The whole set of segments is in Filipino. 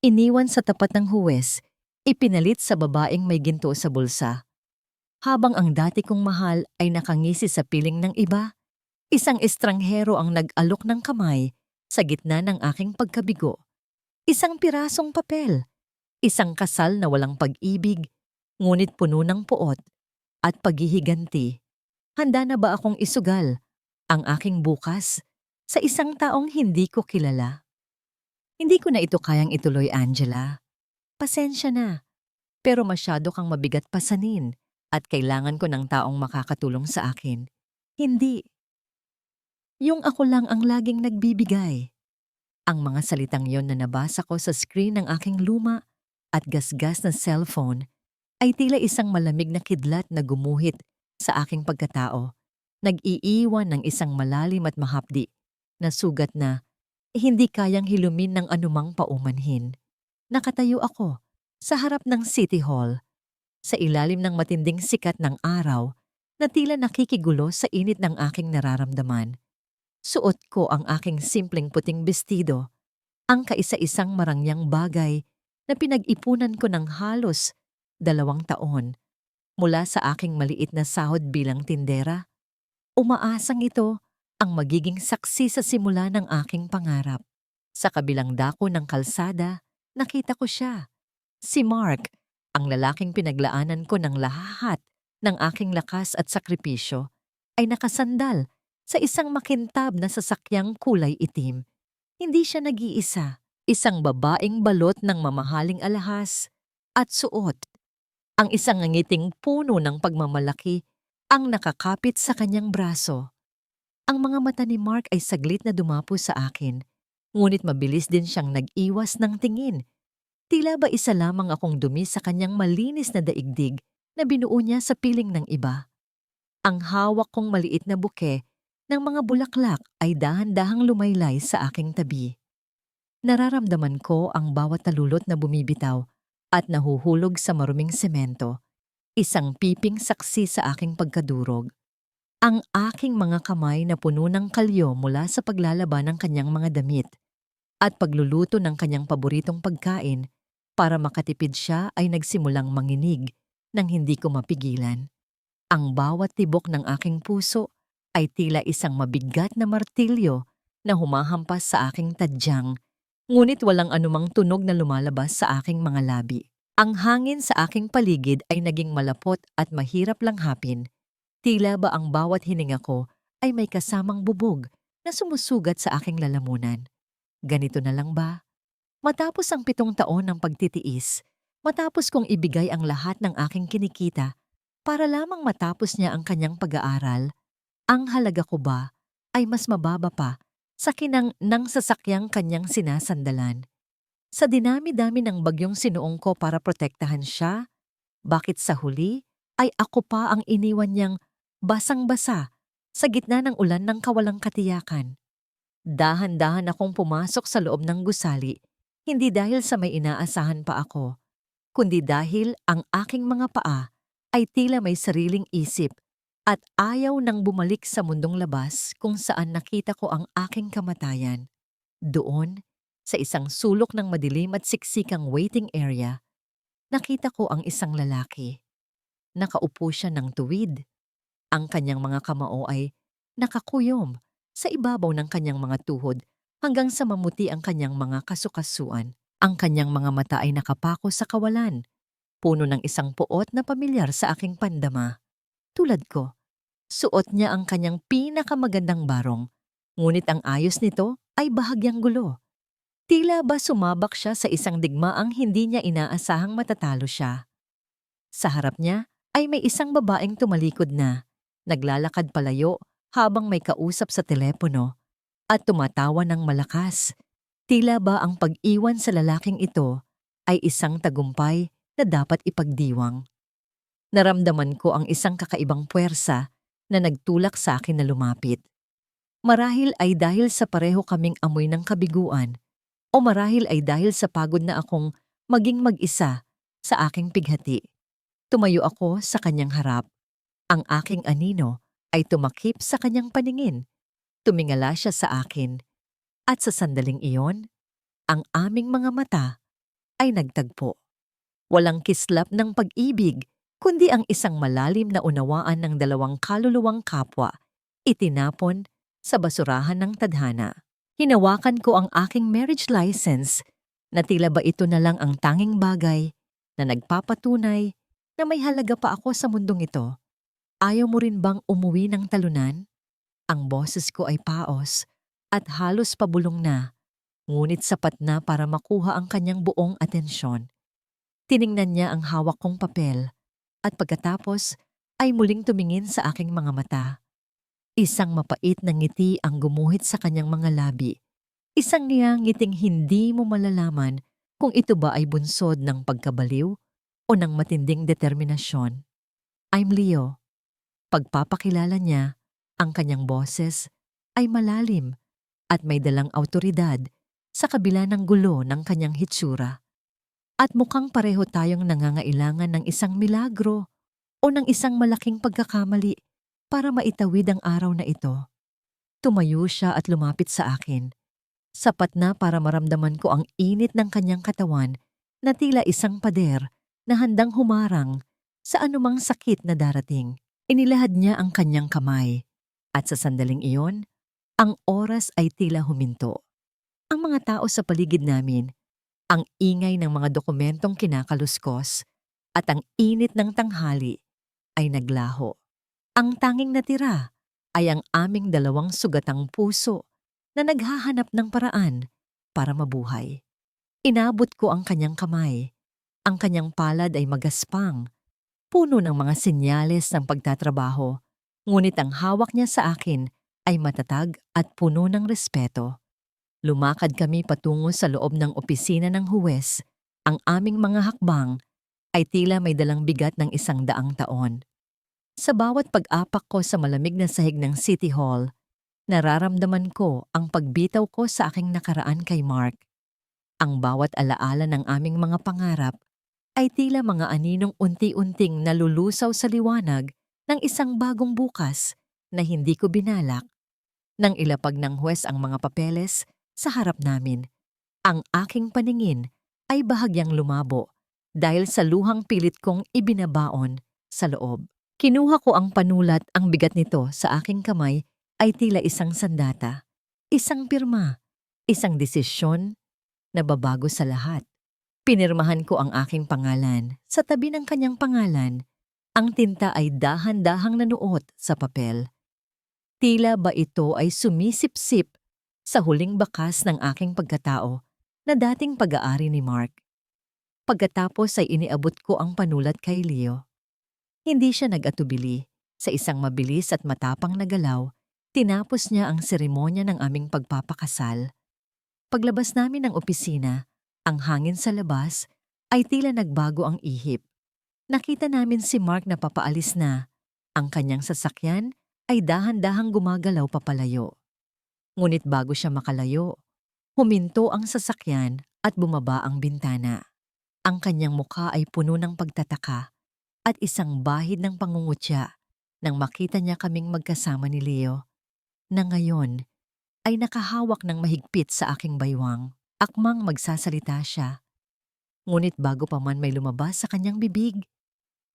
Iniwan sa tapat ng huwes, ipinalit sa babaeng may ginto sa bulsa. Habang ang dati kong mahal ay nakangisi sa piling ng iba, isang estranghero ang nag-alok ng kamay sa gitna ng aking pagkabigo. Isang pirasong papel, isang kasal na walang pag-ibig, ngunit puno ng puot at paghihiganti. Handa na ba akong isugal ang aking bukas sa isang taong hindi ko kilala? Hindi ko na ito kayang ituloy, Angela. Pasensya na, pero masyado kang mabigat pasanin at kailangan ko ng taong makakatulong sa akin. Hindi. Yung ako lang ang laging nagbibigay. Ang mga salitang yon na nabasa ko sa screen ng aking luma at gasgas na cellphone ay tila isang malamig na kidlat na gumuhit sa aking pagkatao. Nag-iiwan ng isang malalim at mahapdi na sugat na hindi kayang hilumin ng anumang paumanhin. Nakatayo ako sa harap ng City Hall, sa ilalim ng matinding sikat ng araw na tila nakikigulo sa init ng aking nararamdaman. Suot ko ang aking simpleng puting bestido, ang kaisa-isang marangyang bagay na pinag-ipunan ko ng halos 2 taon mula sa aking maliit na sahod bilang tindera. Umaasang ito ang magiging saksi sa simula ng aking pangarap. Sa kabilang dako ng kalsada, nakita ko siya. Si Mark, ang lalaking pinaglaanan ko ng lahat ng aking lakas at sakripisyo, ay nakasandal sa isang makintab na sasakyang kulay itim. Hindi siya nag-iisa, isang babaeng balot ng mamahaling alahas at suot. Ang isang ngangiting puno ng pagmamalaki ang nakakapit sa kanyang braso. Ang mga mata ni Mark ay saglit na dumapo sa akin, ngunit mabilis din siyang nag-iwas ng tingin. Tila ba isa lamang akong dumi sa kanyang malinis na daigdig na binuo niya sa piling ng iba. Ang hawak kong maliit na buke ng mga bulaklak ay dahan-dahang lumaylay sa aking tabi. Nararamdaman ko ang bawat talulot na bumibitaw at nahuhulog sa maruming semento, isang piping saksi sa aking pagkadurog. Ang aking mga kamay na puno ng kalyo mula sa paglalaba ng kanyang mga damit at pagluluto ng kanyang paboritong pagkain para makatipid siya ay nagsimulang manginig nang hindi ko mapigilan. Ang bawat tibok ng aking puso ay tila isang mabigat na martilyo na humahampas sa aking tadyang, ngunit walang anumang tunog na lumalabas sa aking mga labi. Ang hangin sa aking paligid ay naging malapot at mahirap langhapin. Tila ba ang bawat hininga ko ay may kasamang bubog na sumusugat sa aking lalamunan. Ganito na lang ba? Matapos ang 7 taon ng pagtitiis, matapos kong ibigay ang lahat ng aking kinikita para lamang matapos niya ang kanyang pag-aaral, ang halaga ko ba ay mas mababa pa sa kinang ng sasakyang kanyang sinasandalan? Sa dinami-dami ng bagyong sinuong ko para protektahan siya, bakit sa huli ay ako pa ang iniwan niyang basang-basa sa gitna ng ulan ng kawalang katiyakan? Dahan-dahan akong pumasok sa loob ng gusali, hindi dahil sa may inaasahan pa ako, kundi dahil ang aking mga paa ay tila may sariling isip at ayaw nang bumalik sa mundong labas kung saan nakita ko ang aking kamatayan. Doon, sa isang sulok ng madilim at siksikang waiting area, nakita ko ang isang lalaki. Nakaupo siya ng tuwid. Ang kanyang mga kamao ay nakakuyom sa ibabaw ng kanyang mga tuhod hanggang sa mamuti ang kanyang mga kasukasuan. Ang kanyang mga mata ay nakapako sa kawalan, puno ng isang puot na pamilyar sa aking pandama. Tulad ko, suot niya ang kanyang pinakamagandang barong, ngunit ang ayos nito ay bahagyang gulo. Tila ba sumabak siya sa isang digmaang hindi niya inaasahang matatalo siya. Sa harap niya ay may isang babaeng tumalikod na naglalakad palayo habang may kausap sa telepono at tumatawa ng malakas. Tila ba ang pag-iwan sa lalaking ito ay isang tagumpay na dapat ipagdiwang. Naramdaman ko ang isang kakaibang puwersa na nagtulak sa akin na lumapit. Marahil ay dahil sa pareho kaming amoy ng kabiguan o marahil ay dahil sa pagod na akong maging mag-isa sa aking pighati. Tumayo ako sa kanyang harap. Ang aking anino ay tumakip sa kanyang paningin. Tumingala siya sa akin. At sa sandaling iyon, ang aming mga mata ay nagtagpo. Walang kislap ng pag-ibig, kundi ang isang malalim na unawaan ng dalawang kaluluwang kapwa, itinapon sa basurahan ng tadhana. Hinawakan ko ang aking marriage license na tila ba ito na lang ang tanging bagay na nagpapatunay na may halaga pa ako sa mundong ito. Ayaw mo rin bang umuwi ng talunan? Ang boses ko ay paos at halos pabulong na, ngunit sapat na para makuha ang kanyang buong atensyon. Tiningnan niya ang hawak kong papel at pagkatapos ay muling tumingin sa aking mga mata. Isang mapait na ngiti ang gumuhit sa kanyang mga labi. Isang ngiting hindi mo malalaman kung ito ba ay bunsod ng pagkabaliw o ng matinding determinasyon. I'm Leo. Pagpapakilala niya, ang kanyang boses ay malalim at may dalang awtoridad sa kabila ng gulo ng kanyang hitsura. At mukhang pareho tayong nangangailangan ng isang milagro o ng isang malaking pagkakamali para maitawid ang araw na ito. Tumayo siya at lumapit sa akin. Sapat na para maramdaman ko ang init ng kanyang katawan na tila isang pader na handang humarang sa anumang sakit na darating. Inilahad niya ang kanyang kamay at sa sandaling iyon, ang oras ay tila huminto. Ang mga tao sa paligid namin, ang ingay ng mga dokumentong kinakaluskos at ang init ng tanghali ay naglaho. Ang tanging natira ay ang aming dalawang sugatang puso na naghahanap ng paraan para mabuhay. Inabot ko ang kanyang kamay. Ang kanyang palad ay magaspang, puno ng mga senyales ng pagtatrabaho, ngunit ang hawak niya sa akin ay matatag at puno ng respeto. Lumakad kami patungo sa loob ng opisina ng huwes. Ang aming mga hakbang ay tila may dalang bigat ng 100 taon. Sa bawat pag-apak ko sa malamig na sahig ng City Hall, nararamdaman ko ang pagbitaw ko sa aking nakaraan kay Mark. Ang bawat alaala ng aming mga pangarap ay tila mga aninong unti-unting nalulusaw sa liwanag ng isang bagong bukas na hindi ko binalak. Nang ilapag ng huwes ang mga papeles sa harap namin, ang aking paningin ay bahagyang lumabo dahil sa luhang pilit kong ibinabaon sa loob. Kinuha ko ang panulat, ang bigat nito sa aking kamay ay tila isang sandata, isang pirma, isang desisyon na babago sa lahat. Pinirmahan ko ang aking pangalan. Sa tabi ng kanyang pangalan, ang tinta ay dahan-dahang nanuot sa papel. Tila ba ito ay sumisipsip sa huling bakas ng aking pagkatao na dating pag-aari ni Mark. Pagkatapos ay iniabot ko ang panulat kay Leo. Hindi siya nag-atubili. Sa isang mabilis at matapang na galaw, tinapos niya ang seremonya ng aming pagpapakasal. Paglabas namin ng opisina, ang hangin sa labas ay tila nagbago ang ihip. Nakita namin si Mark na papaalis na. Ang kanyang sasakyan ay dahan-dahang gumagalaw papalayo. Ngunit bago siya makalayo, huminto ang sasakyan at bumaba ang bintana. Ang kanyang mukha ay puno ng pagtataka at isang bahid ng pangungutya nang makita niya kaming magkasama ni Leo, na ngayon ay nakahawak ng mahigpit sa aking baywang. Akmang magsasalita siya. Ngunit bago pa man may lumabas sa kanyang bibig,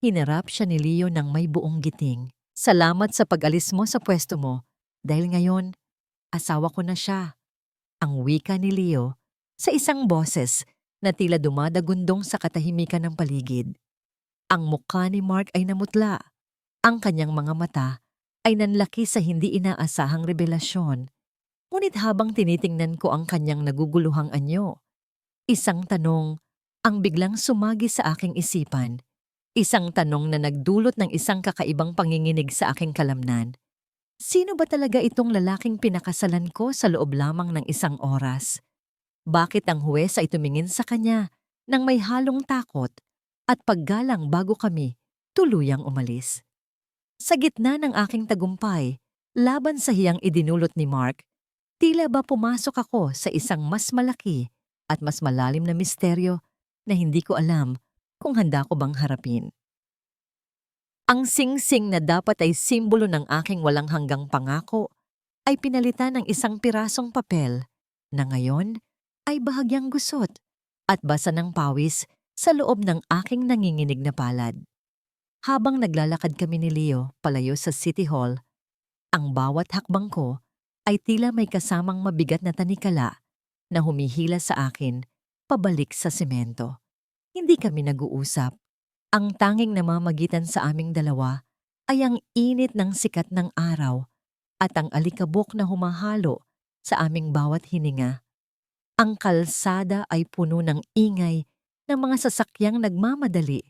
hinarap siya ni Leo ng may buong giting. Salamat sa pag-alis mo sa pwesto mo dahil ngayon, asawa ko na siya. Ang wika ni Leo sa isang boses na tila dumadagundong sa katahimikan ng paligid. Ang mukha ni Mark ay namutla. Ang kanyang mga mata ay nanlaki sa hindi inaasahang revelasyon. Ngunit habang tinitingnan ko ang kanyang naguguluhang anyo, isang tanong ang biglang sumagi sa aking isipan. Isang tanong na nagdulot ng isang kakaibang panginginig sa aking kalamnan. Sino ba talaga itong lalaking pinakasalan ko sa loob lamang ng 1 oras? Bakit ang huwes ay tumingin sa kanya nang may halong takot at paggalang bago kami tuluyang umalis? Sa gitna ng aking tagumpay, laban sa hiyang idinulot ni Mark, tila ba pumasok ako sa isang mas malaki at mas malalim na misteryo na hindi ko alam kung handa ko bang harapin. Ang singsing na dapat ay simbolo ng aking walang hanggang pangako ay pinalitan ng isang pirasong papel na ngayon ay bahagyang gusot at basa ng pawis sa loob ng aking nanginginig na palad. Habang naglalakad kami ni Leo palayo sa City Hall, ang bawat hakbang ko ay tila may kasamang mabigat na tanikala na humihila sa akin pabalik sa semento. Hindi kami nag-uusap. Ang tanging namamagitan sa aming dalawa ay ang init ng sikat ng araw at ang alikabok na humahalo sa aming bawat hininga. Ang kalsada ay puno ng ingay ng mga sasakyang nagmamadali,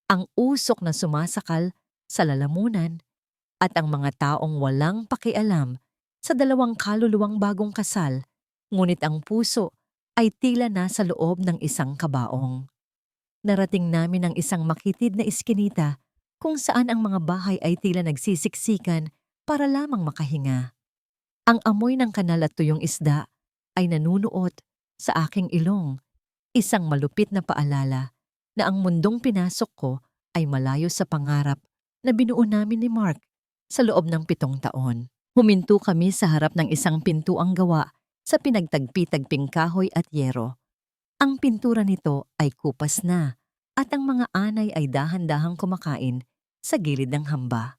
ang usok na sumasakal sa lalamunan at ang mga taong walang pakialam sa dalawang kaluluwang bagong kasal, ngunit ang puso ay tila nasa loob ng isang kabaong. Narating namin ang isang makitid na iskinita kung saan ang mga bahay ay tila nagsisiksikan para lamang makahinga. Ang amoy ng kanal at tuyong isda ay nanunuot sa aking ilong, isang malupit na paalala na ang mundong pinasok ko ay malayo sa pangarap na binuo namin ni Mark sa loob ng 7 taon. Huminto kami sa harap ng isang pintuang gawa sa pinagtagpi-tagping kahoy at yero. Ang pintura nito ay kupas na at ang mga anay ay dahan-dahang kumakain sa gilid ng hamba.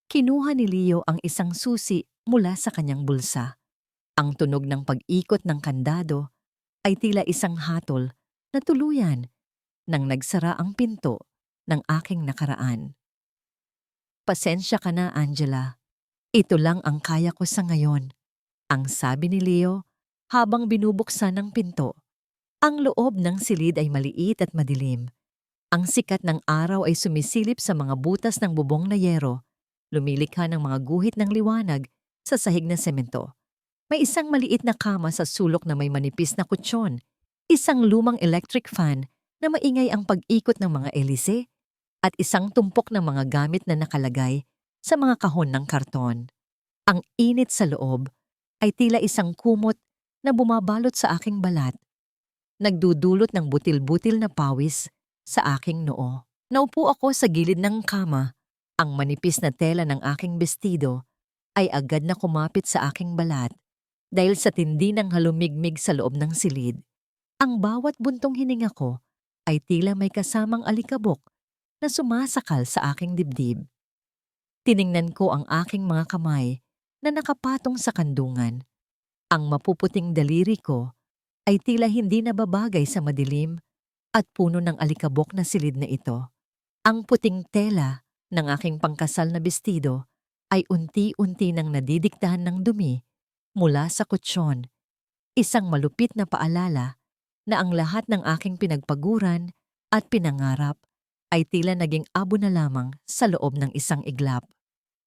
Kinuha ni Leo ang isang susi mula sa kanyang bulsa. Ang tunog ng pag-ikot ng kandado ay tila isang hatol na tuluyan nang nagsara ang pinto ng aking nakaraan. Pasensya ka na, Angela. Ito lang ang kaya ko sa ngayon, ang sabi ni Leo habang binubuksan ng pinto. Ang loob ng silid ay maliit at madilim. Ang sikat ng araw ay sumisilip sa mga butas ng bubong na yero, lumilikha ng mga guhit ng liwanag sa sahig na semento. May isang maliit na kama sa sulok na may manipis na kutsyon, isang lumang electric fan na maingay ang pag-ikot ng mga elise, at isang tumpok ng mga gamit na nakalagay sa mga kahon ng karton. Ang init sa loob ay tila isang kumot na bumabalot sa aking balat, nagdudulot ng butil-butil na pawis sa aking noo. Naupo ako sa gilid ng kama. Ang manipis na tela ng aking bestido ay agad na kumapit sa aking balat dahil sa tindi ng halumigmig sa loob ng silid. Ang bawat buntong hininga ko ay tila may kasamang alikabok na sumasakal sa aking dibdib. Tiningnan ko ang aking mga kamay na nakapatong sa kandungan. Ang mapuputing daliri ko ay tila hindi nababagay sa madilim at puno ng alikabok na silid na ito. Ang puting tela ng aking pangkasal na bestido ay unti-unti nang nadidiktahan ng dumi mula sa kutsyon, isang malupit na paalala na ang lahat ng aking pinagpaguran at pinangarap ay tila naging abo na lamang sa loob ng isang iglap.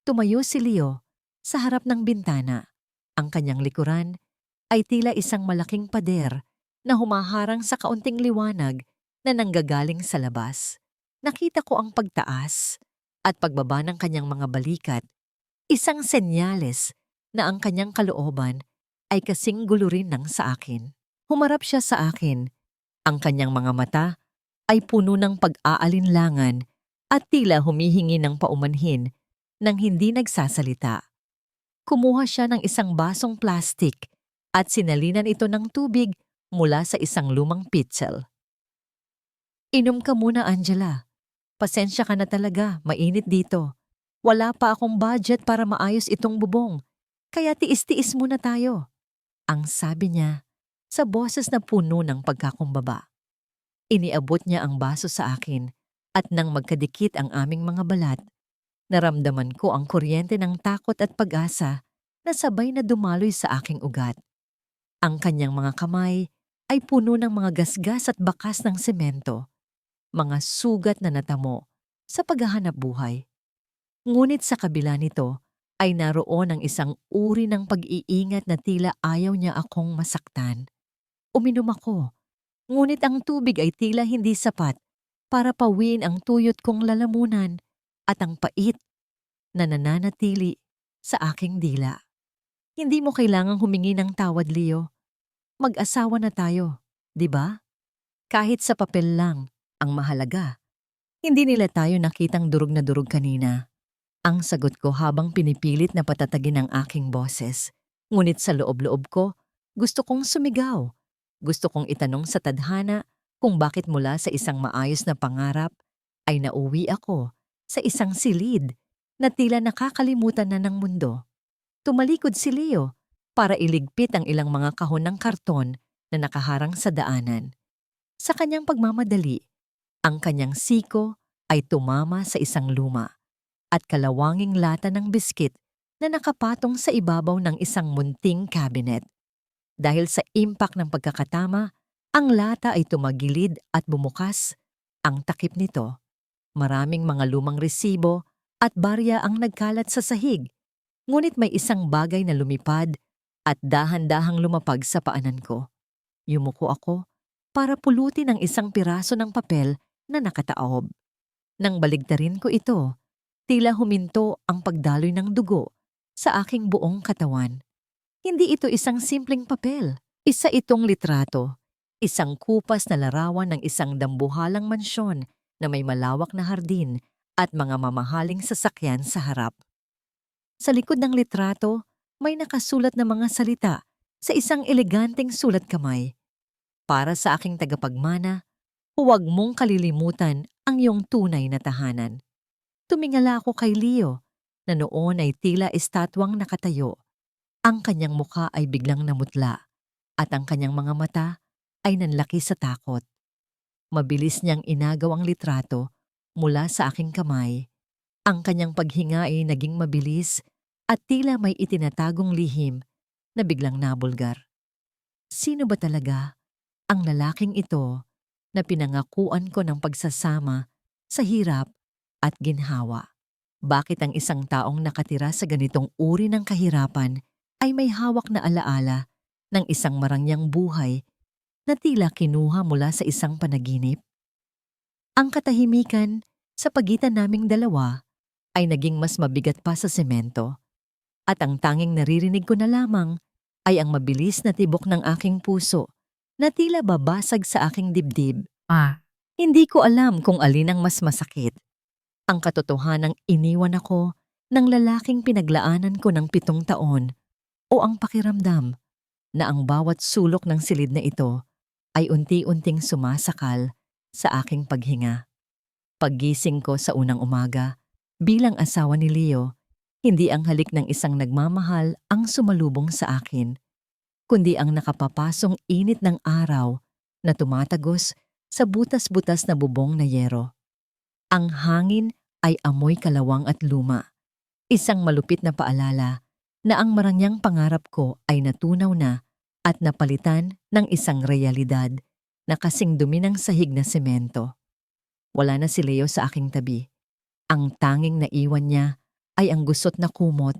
Tumayo si Leo sa harap ng bintana. Ang kanyang likuran ay tila isang malaking pader na humaharang sa kaunting liwanag na nanggagaling sa labas. Nakita ko ang pagtaas at pagbaba ng kanyang mga balikat, isang senyales na ang kanyang kalooban ay kasing gulo rin ng sa akin. Humarap siya sa akin. Ang kanyang mga mata ay puno ng pag-aalinlangan at tila humihingi ng paumanhin nang hindi nagsasalita. Kumuha siya ng isang basong plastik at sinalinan ito ng tubig mula sa isang lumang pitzel. Inom ka muna, Angela. Pasensya ka na talaga, mainit dito. Wala pa akong budget para maayos itong bubong, kaya tiis-tiis muna tayo. Ang sabi niya sa boses na puno ng pagkakumbaba. Iniabot niya ang baso sa akin at nang magkadikit ang aming mga balat, naramdaman ko ang kuryente ng takot at pag-asa na sabay na dumaloy sa aking ugat. Ang kanyang mga kamay ay puno ng mga gasgas at bakas ng semento, mga sugat na natamo sa paghahanap buhay. Ngunit sa kabila nito ay naroon ang isang uri ng pag-iingat na tila ayaw niya akong masaktan. Uminom ako, ngunit ang tubig ay tila hindi sapat para pawiin ang tuyot kong lalamunan at ang pait na nananatili sa aking dila. Hindi mo kailangang humingi ng tawad, Leo. Mag-asawa na tayo, di ba? Kahit sa papel lang, ang mahalaga. Hindi nila tayo nakitang durog na durog kanina. Ang sagot ko habang pinipilit na patatagin ang aking boses. Ngunit sa loob-loob ko, gusto kong sumigaw. Gusto kong itanong sa tadhana kung bakit mula sa isang maayos na pangarap ay nauwi ako sa isang silid na tila nakakalimutan na ng mundo. Tumalikod si Leo para iligpit ang ilang mga kahon ng karton na nakaharang sa daanan. Sa kanyang pagmamadali, ang kanyang siko ay tumama sa isang luma at kalawanging lata ng biskit na nakapatong sa ibabaw ng isang munting cabinet. Dahil sa impact ng pagkakatama, ang lata ay tumagilid at bumukas. Ang takip nito, maraming mga lumang resibo at barya ang nagkalat sa sahig. Ngunit may isang bagay na lumipad at dahan-dahang lumapag sa paanan ko. Yumuko ako para pulutin ang isang piraso ng papel na nakataob. Nang baligtarin ko ito, tila huminto ang pagdaloy ng dugo sa aking buong katawan. Hindi ito isang simpleng papel. Isa itong litrato. Isang kupas na larawan ng isang dambuhalang mansyon na may malawak na hardin at mga mamahaling sasakyan sa harap. Sa likod ng litrato, may nakasulat na mga salita sa isang eleganteng sulat kamay. Para sa aking tagapagmana, huwag mong kalilimutan ang iyong tunay na tahanan. Tumingala ako kay Leo na noon ay tila estatwang nakatayo. Ang kanyang mukha ay biglang namutla at ang kanyang mga mata ay nanlaki sa takot. Mabilis niyang inagaw ang litrato mula sa aking kamay. Ang kanyang paghinga ay naging mabilis at tila may itinatagong lihim na biglang nabulgar. Sino ba talaga ang lalaking ito na pinangakuan ko ng pagsasama sa hirap at ginhawa? Bakit ang isang taong nakatira sa ganitong uri ng kahirapan ay may hawak na alaala ng isang marangyang buhay na tila kinuha mula sa isang panaginip? Ang katahimikan sa pagitan naming dalawa ay naging mas mabigat pa sa semento at ang tanging naririnig ko na lamang ay ang mabilis na tibok ng aking puso na tila babasag sa aking dibdib. Hindi ko alam kung alin ang mas masakit. Ang katotohanang iniwan ako ng lalaking pinaglaanan ko ng 7 taon o ang pakiramdam na ang bawat sulok ng silid na ito ay unti-unting sumasakal sa aking paghinga. Paggising ko sa unang umaga, bilang asawa ni Leo, hindi ang halik ng isang nagmamahal ang sumalubong sa akin, kundi ang nakapapasong init ng araw na tumatagos sa butas-butas na bubong na yero. Ang hangin ay amoy kalawang at luma, isang malupit na paalala na ang marangyang pangarap ko ay natunaw na at napalitan ng isang realidad na kasing dumi ng sahig na semento. Wala na si Leo sa aking tabi. Ang tanging naiwan niya ay ang gusot na kumot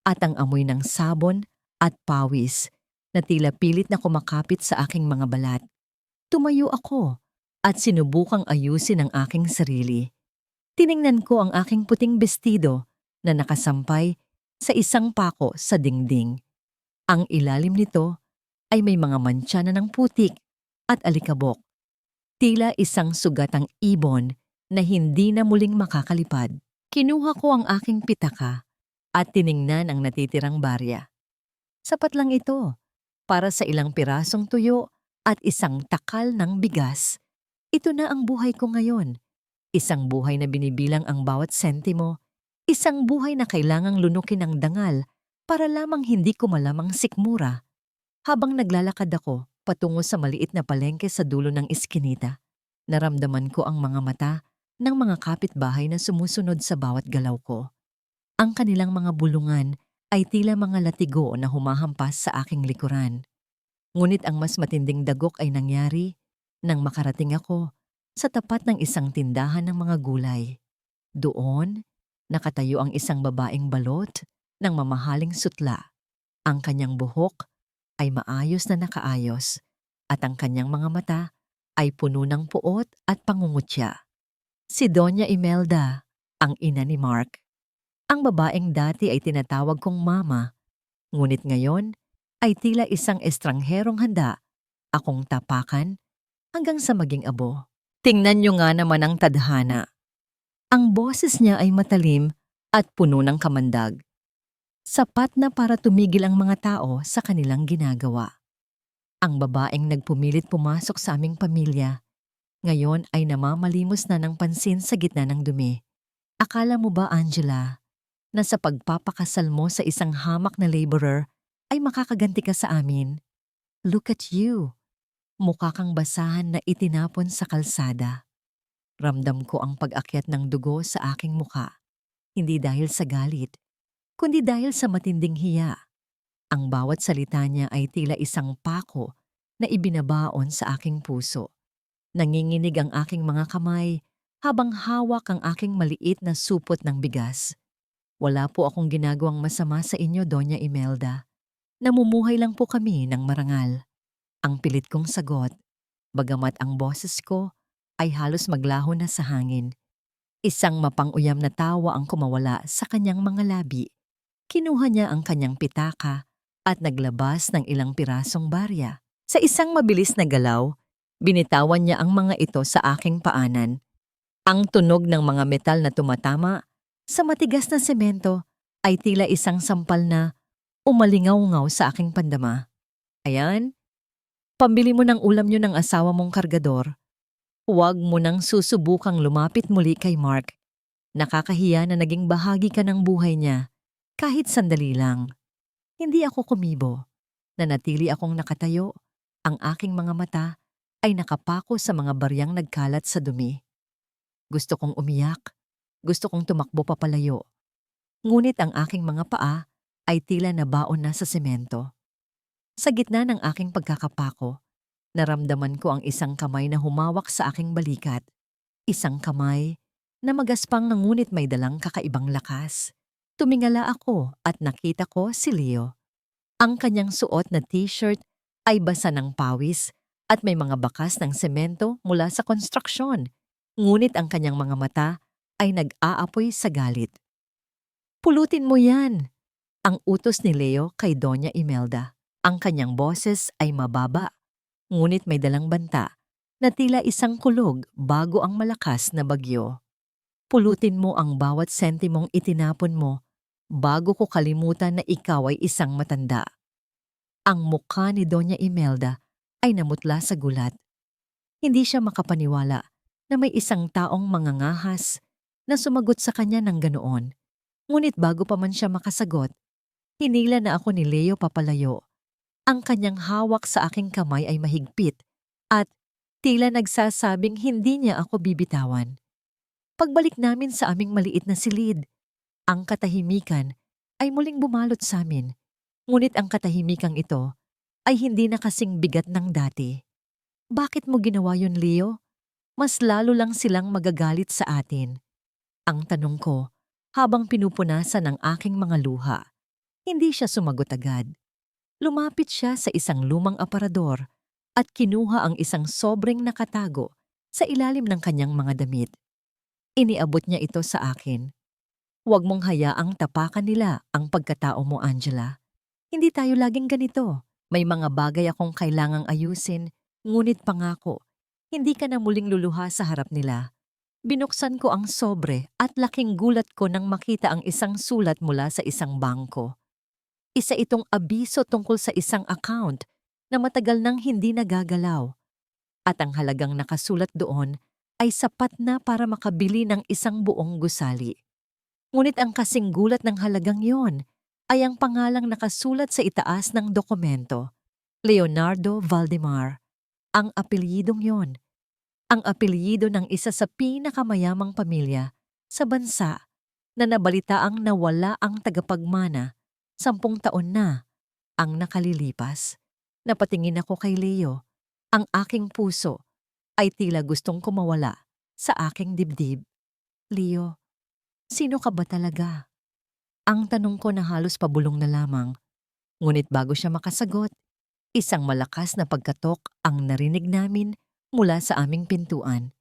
at ang amoy ng sabon at pawis na tila pilit na kumakapit sa aking mga balat. Tumayo ako at sinubukang ayusin ang aking sarili. Tiningnan ko ang aking puting bestido na nakasampay sa isang pako sa dingding. Ang ilalim nito ay may mga mantsa na ng putik at alikabok. Tila isang sugatang ibon na hindi na muling makakalipad. Kinuha ko ang aking pitaka at tiningnan ang natitirang barya. Sapat lang ito para sa ilang pirasong tuyo at isang takal ng bigas. Ito na ang buhay ko ngayon. Isang buhay na binibilang ang bawat sentimo. Isang buhay na kailangang lunukin ng dangal para lamang hindi ko malamang sikmura. Habang naglalakad ako patungo sa maliit na palengke sa dulo ng iskinita, naramdaman ko ang mga mata ng mga kapitbahay na sumusunod sa bawat galaw ko. Ang kanilang mga bulungan ay tila mga latigo na humahampas sa aking likuran. Ngunit ang mas matinding dagok ay nangyari nang makarating ako sa tapat ng isang tindahan ng mga gulay. Doon, nakatayo ang isang babaeng balot ng mamahaling sutla. Ang kanyang buhok ay maayos na nakaayos at ang kanyang mga mata ay puno ng puot at pangungutya. Si Doña Imelda, ang ina ni Mark. Ang babaeng dati ay tinatawag kong mama, ngunit ngayon ay tila isang estrangherong handa akong tapakan hanggang sa maging abo. Tingnan niyo nga naman ang tadhana. Ang boses niya ay matalim at puno ng kamandag. Sapat na para tumigil ang mga tao sa kanilang ginagawa. Ang babaeng nagpumilit pumasok sa aming pamilya, ngayon ay namamalimos na ng pansin sa gitna ng dumi. Akala mo ba, Angela, na sa pagpapakasal mo sa isang hamak na laborer ay makakaganti ka sa amin? Look at you. Mukha kang basahan na itinapon sa kalsada. Ramdam ko ang pag-akyat ng dugo sa aking mukha. Hindi dahil sa galit, kundi dahil sa matinding hiya. Ang bawat salita niya ay tila isang pako na ibinabaon sa aking puso. Nanginginig ang aking mga kamay habang hawak ang aking maliit na supot ng bigas. Wala po akong ginagawang masama sa inyo, Doña Imelda. Namumuhay lang po kami ng marangal. Ang pilit kong sagot, bagamat ang boses ko ay halos maglaho na sa hangin. Isang mapang-uyam na tawa ang kumawala sa kanyang mga labi. Kinuha niya ang kanyang pitaka at naglabas ng ilang pirasong barya. Sa isang mabilis na galaw, binitawan niya ang mga ito sa aking paanan. Ang tunog ng mga metal na tumatama sa matigas na semento ay tila isang sampal na umalingaw-ngaw sa aking pandama. Ayan, pambili mo ng ulam niyo ng asawa mong kargador. Huwag mo nang susubukang lumapit muli kay Mark. Nakakahiya na naging bahagi ka ng buhay niya, kahit sandali lang. Hindi ako kumibo. Nanatili akong nakatayo. Ang aking mga mata ay nakapako sa mga baryang nagkalat sa dumi. Gusto kong umiyak. Gusto kong tumakbo papalayo. Ngunit ang aking mga paa ay tila nabaon na sa semento. Sa gitna ng aking pagkakapako, naramdaman ko ang isang kamay na humawak sa aking balikat. Isang kamay na magaspang na ngunit may dalang kakaibang lakas. Tumingala ako at nakita ko si Leo. Ang kanyang suot na t-shirt ay basa ng pawis at may mga bakas ng semento mula sa konstruksyon. Ngunit ang kanyang mga mata ay nag-aapoy sa galit. Pulutin mo yan! Ang utos ni Leo kay Doña Imelda. Ang kanyang boses ay mababa, ngunit may dalang banta na tila isang kulog bago ang malakas na bagyo. Pulutin mo ang bawat sentimong itinapon mo bago ko kalimutan na ikaw ay isang matanda. Ang mukha ni Doña Imelda ay namutla sa gulat. Hindi siya makapaniwala na may isang taong mangangahas na sumagot sa kanya ng ganoon. Ngunit bago pa man siya makasagot, hinila na ako ni Leo papalayo. Ang kanyang hawak sa aking kamay ay mahigpit at tila nagsasabing hindi niya ako bibitawan. Pagbalik namin sa aming maliit na silid, ang katahimikan ay muling bumalot sa amin. Ngunit ang katahimikang ito ay hindi na kasing bigat ng dati. Bakit mo ginawa yun, Leo? Mas lalo lang silang magagalit sa atin. Ang tanong ko habang pinupunasan ang aking mga luha. Hindi siya sumagot agad. Lumapit siya sa isang lumang aparador at kinuha ang isang sobreng nakatago sa ilalim ng kanyang mga damit. Iniabot niya ito sa akin. Huwag mong hayaang tapakan nila ang pagkatao mo, Angela. Hindi tayo laging ganito. May mga bagay akong kailangang ayusin, ngunit pangako, hindi ka na muling luluha sa harap nila. Binuksan ko ang sobre at laking gulat ko nang makita ang isang sulat mula sa isang bangko. Isa itong abiso tungkol sa isang account na matagal nang hindi nagagalaw. At ang halagang nakasulat doon ay sapat na para makabili ng isang buong gusali. Ngunit ang kasing gulat ng halagang yon ay ang pangalang nakasulat sa itaas ng dokumento. Leonardo Valdemar. Ang apelyidong yon. Ang apelyido ng isa sa pinakamayamang pamilya sa bansa na nabalitaang nawala ang tagapagmana 10 taon na ang nakalilipas. Napatingin ako kay Leo. Ang aking puso ay tila gustong kumawala sa aking dibdib. Leo, sino ka ba talaga? Ang tanong ko na halos pabulong na lamang. Ngunit bago siya makasagot, isang malakas na pagkatok ang narinig namin mula sa aming pintuan.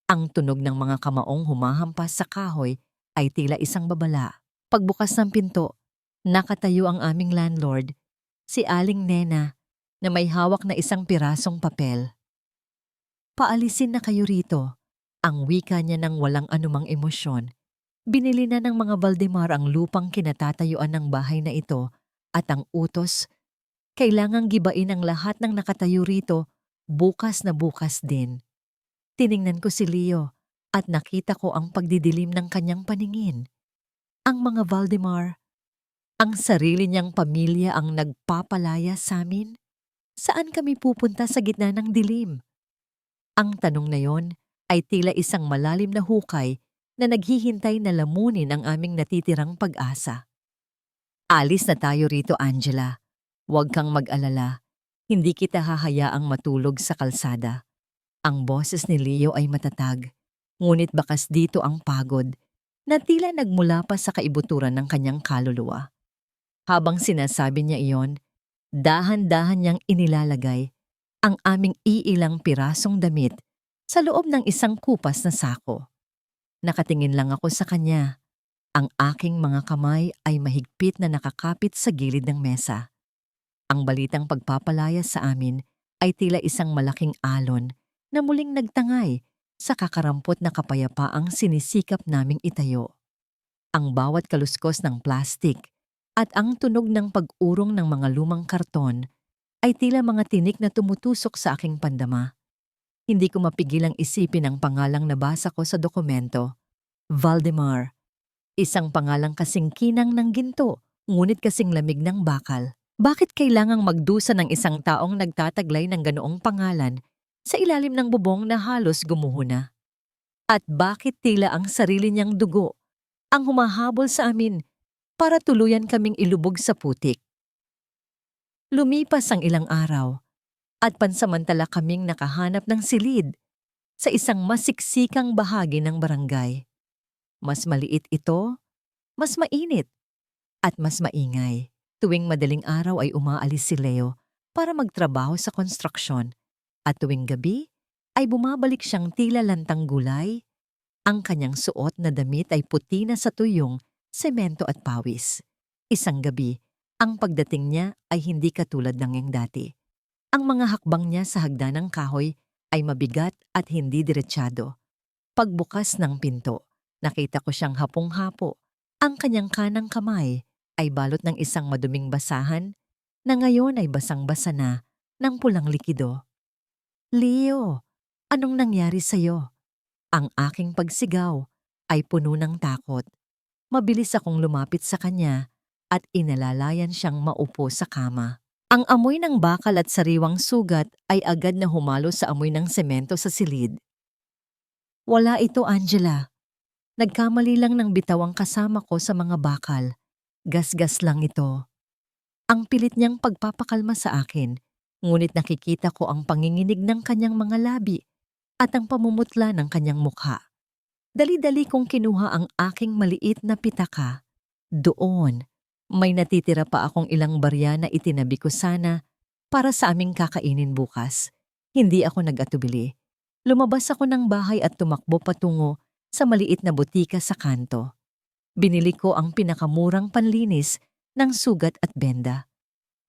Ang tunog ng mga kamaong humahampas sa kahoy ay tila isang babala. Pagbukas ng pinto, nakatayo ang aming landlord, si Aling Nena, na may hawak na isang pirasong papel. Paalisin na kayo rito. Ang wika niya ng walang anumang emosyon. Binili na ng mga Valdemar ang lupang kinatatayuan ng bahay na ito at ang utos Kailangang gibain ang lahat ng nakatayo rito, bukas na bukas din. Tiningnan ko si Leo at nakita ko ang pagdidilim ng kanyang paningin. Ang mga Valdemar, ang sarili niyang pamilya ang nagpapalaya sa amin. Saan kami pupunta sa gitna ng dilim? Ang tanong na yon ay tila isang malalim na hukay na naghihintay na lamunin ang aming natitirang pag-asa. Alis na tayo rito, Angela. Huwag kang mag-alala. Hindi kita hahayaang matulog sa kalsada. Ang boses ni Leo ay matatag, ngunit bakas dito ang pagod na tila nagmula pa sa kaibuturan ng kanyang kaluluwa. Habang sinasabi niya iyon, dahan-dahan niyang inilalagay ang aming iilang pirasong damit sa loob ng isang kupas na sako. Nakatingin lang ako sa kanya. Ang aking mga kamay ay mahigpit na nakakapit sa gilid ng mesa. Ang balitang pagpapalaya sa amin ay tila isang malaking alon na muling nagtangay sa kakarampot na kapayapaang sinisikap naming itayo. Ang bawat kaluskos ng plastik at ang tunog ng pag-urong ng mga lumang karton ay tila mga tinik na tumutusok sa aking pandama. Hindi ko mapigilang isipin ang pangalang nabasa ko sa dokumento. Valdemar. Isang pangalang kasing kinang ng ginto, ngunit kasing lamig ng bakal. Bakit kailangang magdusa ng isang taong nagtataglay ng ganoong pangalan sa ilalim ng bubong na halos gumuho na? At bakit tila ang sarili niyang dugo ang humahabol sa amin para tuluyan kaming ilubog sa putik? Lumipas ang ilang araw at pansamantala kaming nakahanap ng silid sa isang masiksikang bahagi ng barangay. Mas maliit ito, mas mainit, at mas maingay. Tuwing madaling araw ay umaalis si Leo para magtrabaho sa konstruksyon at tuwing gabi ay bumabalik siyang tila lantang gulay. Ang kanyang suot na damit ay puti na sa tuyong, semento at pawis. Isang gabi, ang pagdating niya ay hindi katulad ng yang dati. Ang mga hakbang niya sa hagdanang kahoy ay mabigat at hindi diretsyado. Pagbukas ng pinto, nakita ko siyang hapong-hapo. Ang kanyang kanang kamay ay balot ng isang maduming basahan na ngayon ay basang-basa na ng pulang likido. Leo, anong nangyari sa'yo? Ang aking pagsigaw ay puno ng takot. Mabilis akong lumapit sa kanya at inalalayan siyang maupo sa kama. Ang amoy ng bakal at sariwang sugat ay agad na humalo sa amoy ng semento sa silid. Wala ito, Angela. Nagkamali lang ng bitawang kasama ko sa mga bakal. Gasgas lang ito. Ang pilit niyang pagpapakalma sa akin, ngunit nakikita ko ang panginginig ng kanyang mga labi at ang pamumutla ng kanyang mukha. Dali-dali kong kinuha ang aking maliit na pitaka. Doon, may natitira pa akong ilang barya na itinabi ko sana para sa aming kakainin bukas. Hindi ako nag-atubili. Lumabas ako ng bahay at tumakbo patungo sa maliit na butika sa kanto. Binili ko ang pinakamurang panlinis ng sugat at benda.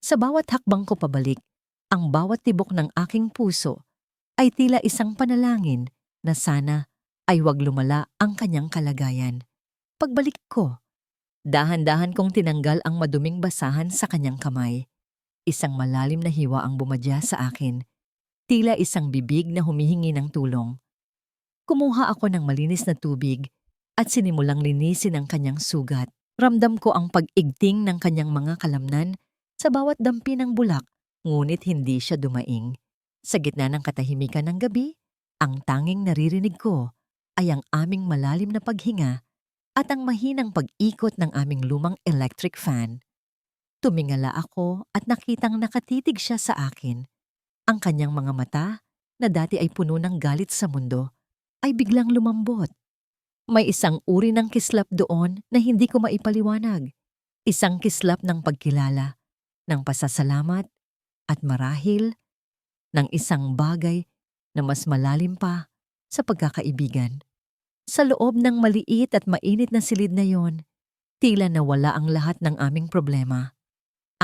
Sa bawat hakbang ko pabalik, ang bawat tibok ng aking puso ay tila isang panalangin na sana ay wag lumala ang kanyang kalagayan. Pagbalik ko, dahan-dahan kong tinanggal ang maduming basahan sa kanyang kamay. Isang malalim na hiwa ang bumadya sa akin, tila isang bibig na humihingi ng tulong. Kumuha ako ng malinis na tubig at sinimulang linisin ang kanyang sugat. Ramdam ko ang pag-igting ng kanyang mga kalamnan sa bawat dampi ng bulak, ngunit hindi siya dumaing. Sa gitna ng katahimikan ng gabi, ang tanging naririnig ko ay ang aming malalim na paghinga at ang mahinang pag-ikot ng aming lumang electric fan. Tumingala ako at nakitang nakatitig siya sa akin. Ang kanyang mga mata, na dati ay puno ng galit sa mundo, ay biglang lumambot. May isang uri ng kislap doon na hindi ko maipaliwanag. Isang kislap ng pagkilala, ng pasasalamat, at marahil ng isang bagay na mas malalim pa sa pagkakaibigan. Sa loob ng maliit at mainit na silid na yon, tila nawala ang lahat ng aming problema.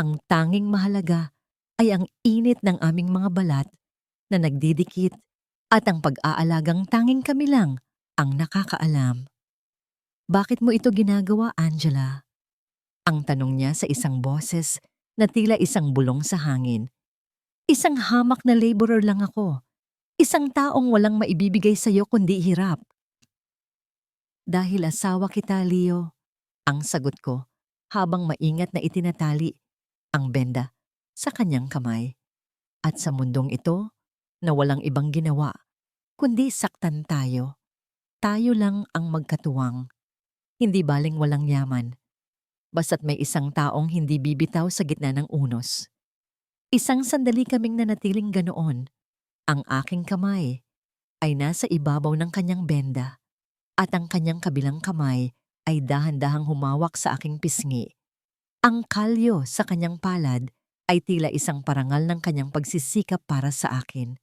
Ang tanging mahalaga ay ang init ng aming mga balat na nagdidikit at ang pag-aalagang tanging kami lang ang nakakaalam. Bakit mo ito ginagawa, Angela? Ang tanong niya sa isang boses na tila isang bulong sa hangin. Isang hamak na laborer lang ako. Isang taong walang maibibigay sa'yo kundi hirap. Dahil asawa kita, Leo, ang sagot ko habang maingat na itinatali ang benda sa kanyang kamay. At sa mundong ito na walang ibang ginawa, kundi saktan tayo. Tayo lang ang magkatuwang. Hindi baling walang yaman. Basta't may isang taong hindi bibitaw sa gitna ng unos. Isang sandali kaming nanatiling ganoon. Ang aking kamay ay nasa ibabaw ng kanyang benda at ang kanyang kabilang kamay ay dahan-dahang humawak sa aking pisngi. Ang kalyo sa kanyang palad ay tila isang parangal ng kanyang pagsisikap para sa akin.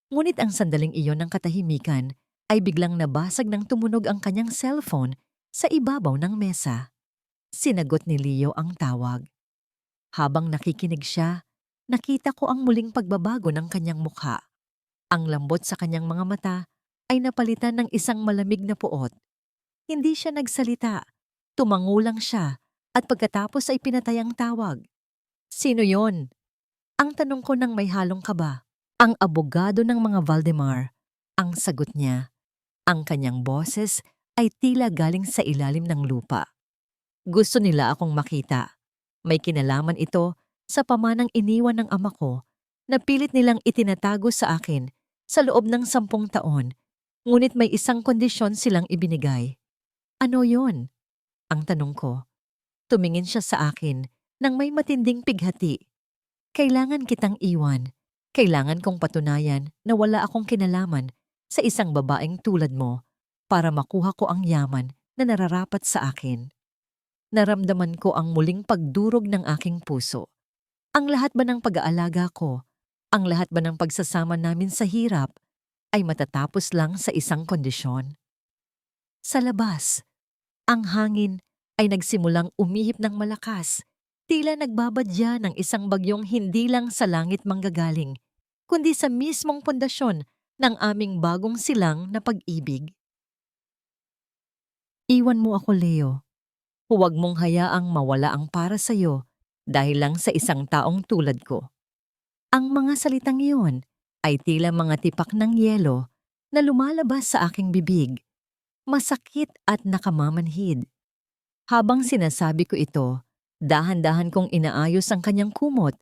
Ngunit ang sandaling iyon ng katahimikan ay biglang nabasag ng tumunog ang kanyang cellphone sa ibabaw ng mesa. Sinagot ni Leo ang tawag. Habang nakikinig siya, nakita ko ang muling pagbabago ng kanyang mukha. Ang lambot sa kanyang mga mata ay napalitan ng isang malamig na puot. Hindi siya nagsalita. Tumango lang siya at pagkatapos ay pinatay ang tawag. Sino yon? Ang tanong ko nang may halong kaba. Ang abogado ng mga Valdemar. Ang sagot niya. Ang kanyang boses ay tila galing sa ilalim ng lupa. Gusto nila akong makita. May kinalaman ito sa pamanang iniwan ng ama ko na pilit nilang itinatago sa akin sa loob ng 10 taon, ngunit may isang kondisyon silang ibinigay. Ano yon? Ang tanong ko. Tumingin siya sa akin nang may matinding pighati. Kailangan kitang iwan. Kailangan kong patunayan na wala akong kinalaman sa isang babaeng tulad mo para makuha ko ang yaman na nararapat sa akin. Naramdaman ko ang muling pagdurog ng aking puso. Ang lahat ba ng pag-aalaga ko, ang lahat ba ng pagsasama namin sa hirap, ay matatapos lang sa isang kondisyon? Sa labas, ang hangin ay nagsimulang umihip ng malakas, tila nagbabadya ng isang bagyong hindi lang sa langit manggagaling, kundi sa mismong pundasyon ng aming bagong silang na pag-ibig. Iwan mo ako, Leo. Huwag mong hayaang mawala ang para sa'yo dahil lang sa isang taong tulad ko. Ang mga salitang iyon ay tila mga tipak ng yelo na lumalabas sa aking bibig. Masakit at nakamamanhid. Habang sinasabi ko ito, dahan-dahan kong inaayos ang kanyang kumot.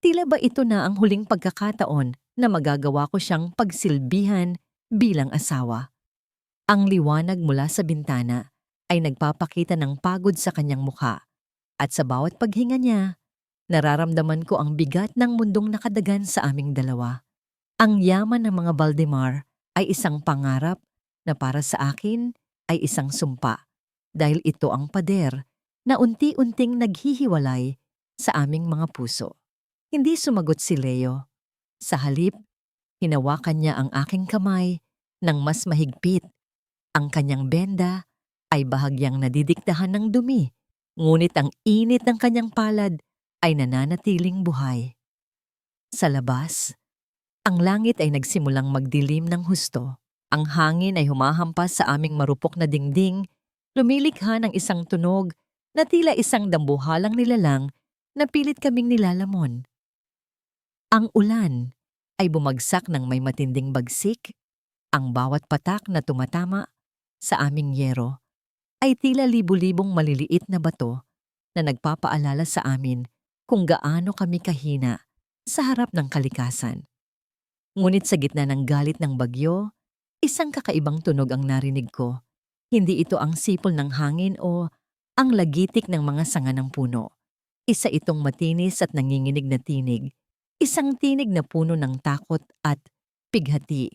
Tila ba ito na ang huling pagkakataon na magagawa ko siyang pagsilbihan bilang asawa? Ang liwanag mula sa bintana ay nagpapakita ng pagod sa kanyang mukha. At sa bawat paghinga niya, nararamdaman ko ang bigat ng mundong nakadagan sa aming dalawa. Ang yaman ng mga Valdemar ay isang pangarap na para sa akin ay isang sumpa dahil ito ang pader na unti-unting naghihiwalay sa aming mga puso. Hindi sumagot si Leo. Sa halip, hinawakan niya ang aking kamay ng mas mahigpit. Ang kanyang benda ay bahagyang nadidiktahan ng dumi, ngunit ang init ng kanyang palad ay nananatiling buhay. Sa labas, ang langit ay nagsimulang magdilim ng husto. Ang hangin ay humahampas sa aming marupok na dingding, lumilikha ng isang tunog na tila isang dambuhalang nilalang na pilit kaming nilalamon. Ang ulan ay bumagsak ng may matinding bagsik. Ang bawat patak na tumatama sa aming yero ay tila libu-libong maliliit na bato na nagpapaalala sa amin kung gaano kami kahina sa harap ng kalikasan. Ngunit sa gitna ng galit ng bagyo, isang kakaibang tunog ang narinig ko. Hindi ito ang sipol ng hangin o ang lagitik ng mga sanga ng puno. Isa itong matinis at nanginginig na tinig. Isang tinig na puno ng takot at pighati.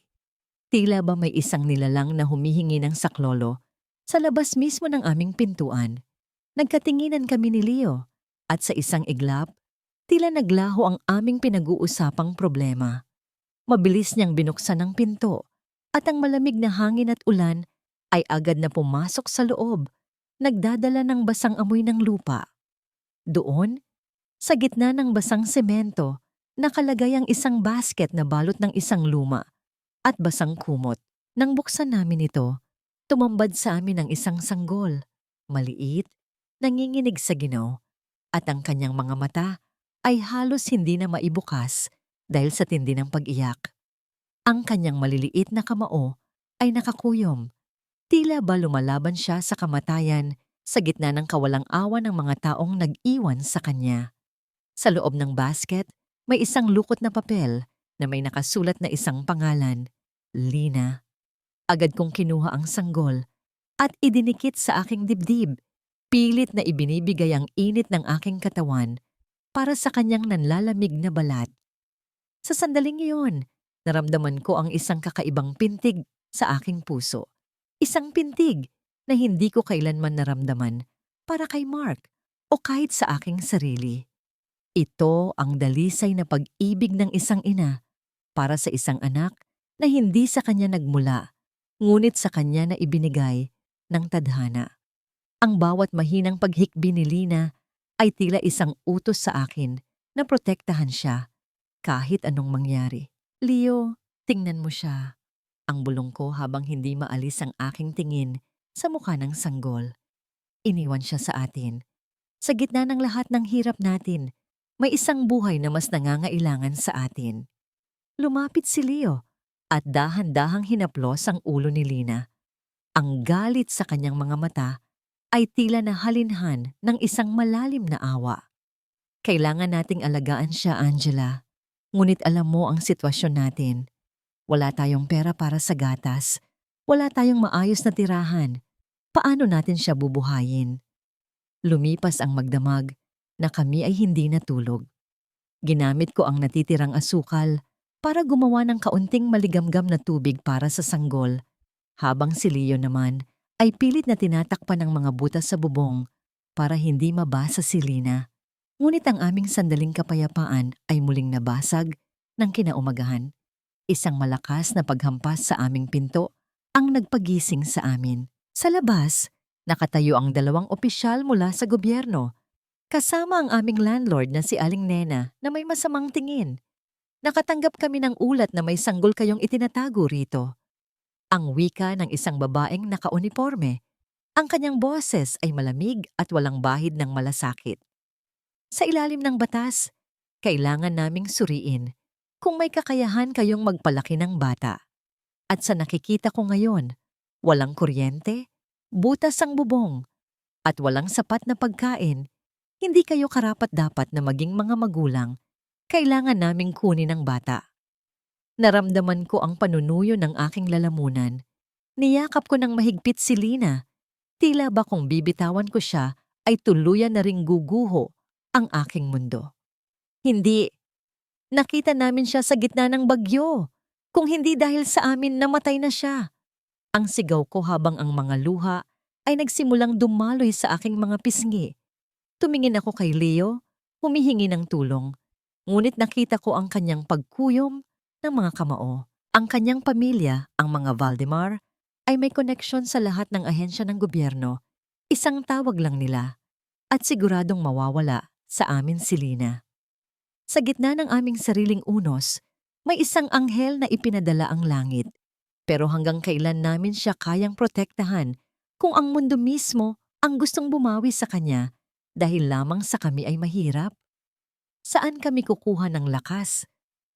Tila ba may isang nilalang na humihingi ng saklolo sa labas mismo ng aming pintuan. Nagkatinginan kami ni Leo at sa isang iglap, tila naglaho ang aming pinag-uusapang problema. Mabilis niyang binuksan ang pinto at ang malamig na hangin at ulan ay agad na pumasok sa loob, nagdadala ng basang amoy ng lupa. Doon, sa gitna ng basang semento, nakalagay ang isang basket na balot ng isang luma at basang kumot. Nang buksan namin ito, tumambad sa amin ang isang sanggol, maliit, nanginginig sa ginaw, at ang kanyang mga mata ay halos hindi na maibukas dahil sa tindi ng pag-iyak. Ang kanyang maliliit na kamao ay nakakuyom. Tila ba lumalaban siya sa kamatayan sa gitna ng kawalang-awa ng mga taong nag-iwan sa kanya. Sa loob ng basket, may isang lukot na papel na may nakasulat na isang pangalan, Lina. Agad kong kinuha ang sanggol at idinikit sa aking dibdib. Pilit na ibinibigay ang init ng aking katawan para sa kanyang nanlalamig na balat. Sa sandaling iyon, naramdaman ko ang isang kakaibang pintig sa aking puso. Isang pintig na hindi ko kailanman naramdaman para kay Mark o kahit sa aking sarili. Ito ang dalisay na pag-ibig ng isang ina para sa isang anak na hindi sa kanya nagmula, ngunit sa kanya na ibinigay ng tadhana. Ang bawat mahinang paghikbi ni Lina ay tila isang utos sa akin na protektahan siya kahit anong mangyari. Leo, tingnan mo siya. Ang bulong ko habang hindi maalis ang aking tingin sa mukha ng sanggol. Iniwan siya sa atin. Sa gitna ng lahat ng hirap natin, may isang buhay na mas nangangailangan sa atin. Lumapit si Leo at dahan-dahang hinaplos ang ulo ni Lina. Ang galit sa kanyang mga mata ay tila na halinhan ng isang malalim na awa. Kailangan nating alagaan siya, Angela. Ngunit alam mo ang sitwasyon natin. Wala tayong pera para sa gatas. Wala tayong maayos na tirahan. Paano natin siya bubuhayin? Lumipas ang magdamag na kami ay hindi natulog. Ginamit ko ang natitirang asukal para gumawa ng kaunting maligamgam na tubig para sa sanggol, habang si Leo naman ay pilit na tinatakpan ng mga butas sa bubong para hindi mabasa si Lina. Ngunit ang aming sandaling kapayapaan ay muling nabasag ng kinaumagahan. Isang malakas na paghampas sa aming pinto ang nagpagising sa amin. Sa labas, nakatayo ang 2 opisyal mula sa gobyerno, kasama ang aming landlord na si Aling Nena na may masamang tingin. Nakatanggap kami ng ulat na may sanggol kayong itinatago rito. Ang wika ng isang babaeng nakauniforme. Ang kanyang boses ay malamig at walang bahid ng malasakit. Sa ilalim ng batas, kailangan naming suriin kung may kakayahan kayong magpalaki ng bata. At sa nakikita ko ngayon, walang kuryente, butas ang bubong, at walang sapat na pagkain, hindi kayo karapat-dapat na maging mga magulang. Kailangan naming kunin ang bata. Naramdaman ko ang panunuyo ng aking lalamunan. Niyakap ko ng mahigpit si Lina. Tila ba kung bibitawan ko siya ay tuluyan na ring guguho ang aking mundo. Hindi. Nakita namin siya sa gitna ng bagyo. Kung hindi dahil sa amin, namatay na siya. Ang sigaw ko habang ang mga luha ay nagsimulang dumaloy sa aking mga pisngi. Tumingin ako kay Leo, humihingi ng tulong. Ngunit nakita ko ang kanyang pagkuyom ng mga kamao. Ang kanyang pamilya, ang mga Valdemar, ay may koneksyon sa lahat ng ahensya ng gobyerno. Isang tawag lang nila at siguradong mawawala sa amin si Lina. Sa gitna ng aming sariling unos, may isang anghel na ipinadala ang langit. Pero hanggang kailan namin siya kayang protektahan kung ang mundo mismo ang gustong bumawi sa kanya dahil lamang sa kami ay mahirap? Saan kami kukuha ng lakas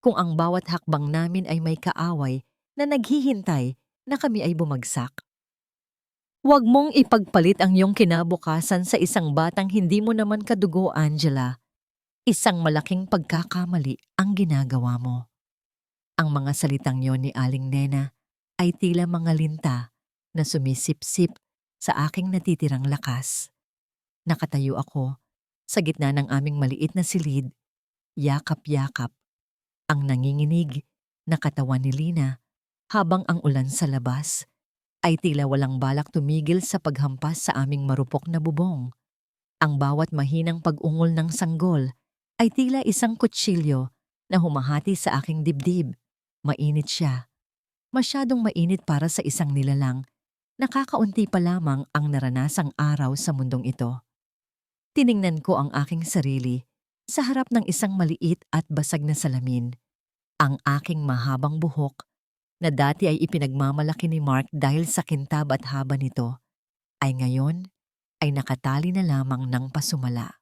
kung ang bawat hakbang namin ay may kaaway na naghihintay na kami ay bumagsak? Huwag mong ipagpalit ang iyong kinabukasan sa isang batang hindi mo naman kadugo, Angela. Isang malaking pagkakamali ang ginagawa mo. Ang mga salitang yon ni Aling Nena ay tila mga linta na sumisip-sip sa aking natitirang lakas. Nakatayo ako sa gitna ng aming maliit na silid, yakap-yakap ang nanginginig na katawan ni Lina habang ang ulan sa labas ay tila walang balak tumigil sa paghampas sa aming marupok na bubong. Ang bawat mahinang pag-ungol ng sanggol ay tila isang kutsilyo na humahati sa aking dibdib. Mainit siya. Masyadong mainit para sa isang nilalang. Nakakaunti pa lamang ang naranasang araw sa mundong ito. Tiningnan ko ang aking sarili sa harap ng isang maliit at basag na salamin. Ang aking mahabang buhok na dati ay ipinagmamalaki ni Mark dahil sa kintab at haba nito, ay ngayon ay nakatali na lamang ng pasumala.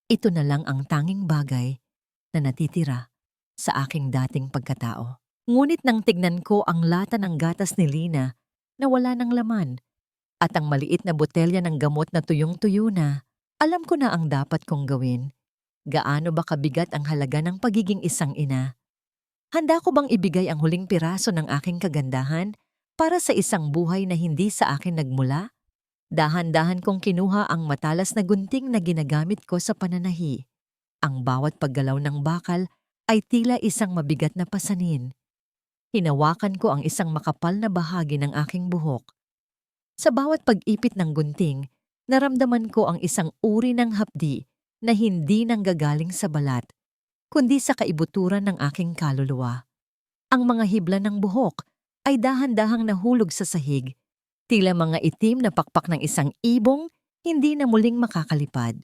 Ito na lang ang tanging bagay na natitira sa aking dating pagkatao. Ngunit nang tignan ko ang lata ng gatas ni Lina na wala ng laman at ang maliit na botelya ng gamot na tuyong-tuyo na, alam ko na ang dapat kong gawin. Gaano ba kabigat ang halaga ng pagiging isang ina? Handa ko bang ibigay ang huling piraso ng aking kagandahan para sa isang buhay na hindi sa akin nagmula? Dahan-dahan kong kinuha ang matalas na gunting na ginagamit ko sa pananahi. Ang bawat paggalaw ng bakal ay tila isang mabigat na pasanin. Hinawakan ko ang isang makapal na bahagi ng aking buhok. Sa bawat pag-ipit ng gunting, naramdaman ko ang isang uri ng hapdi na hindi nanggagaling sa balat, kundi sa kaibuturan ng aking kaluluwa. Ang mga hibla ng buhok ay dahan-dahang nahulog sa sahig, tila mga itim na pakpak ng isang ibong hindi na muling makakalipad.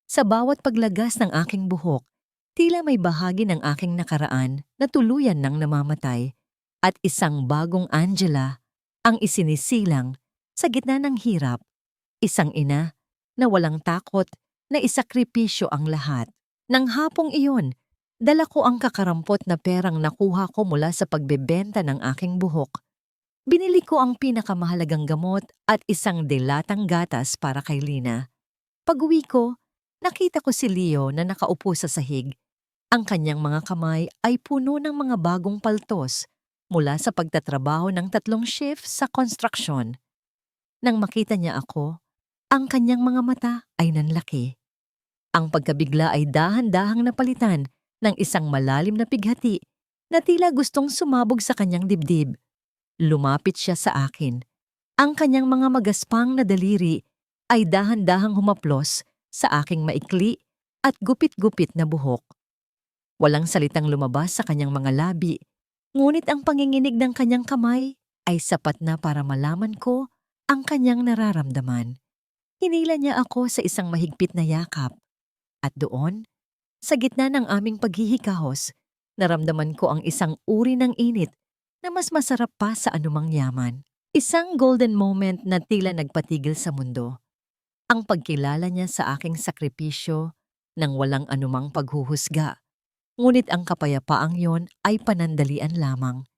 Sa bawat paglagas ng aking buhok, tila may bahagi ng aking nakaraan na tuluyan ng namamatay at isang bagong Angela ang isinisilang sa gitna ng hirap. Isang ina na walang takot na isakripisyo ang lahat. Nang hapong iyon, dala ko ang kakarampot na perang nakuha ko mula sa pagbebenta ng aking buhok. Binili ko ang pinakamahalagang gamot at isang dilatang gatas para kay Lina. Pag-uwi ko, nakita ko si Leo na nakaupo sa sahig. Ang kanyang mga kamay ay puno ng mga bagong paltos mula sa pagtatrabaho ng 3 shift sa konstruksyon. Nang makita niya ako, ang kanyang mga mata ay nanlaki. Ang pagkabigla ay dahan-dahang napalitan ng isang malalim na pighati na tila gustong sumabog sa kanyang dibdib. Lumapit siya sa akin. Ang kanyang mga magaspang na daliri ay dahan-dahang humaplos sa aking maikli at gupit-gupit na buhok. Walang salitang lumabas sa kanyang mga labi, ngunit ang panginginig ng kanyang kamay ay sapat na para malaman ko ang kanyang nararamdaman. Hinila niya ako sa isang mahigpit na yakap. At doon, sa gitna ng aming paghihikahos, naramdaman ko ang isang uri ng init na mas masarap pa sa anumang yaman. Isang golden moment na tila nagpatigil sa mundo. Ang pagkilala niya sa aking sakripisyo nang walang anumang paghuhusga. Ngunit ang kapayapaang yon ay panandalian lamang.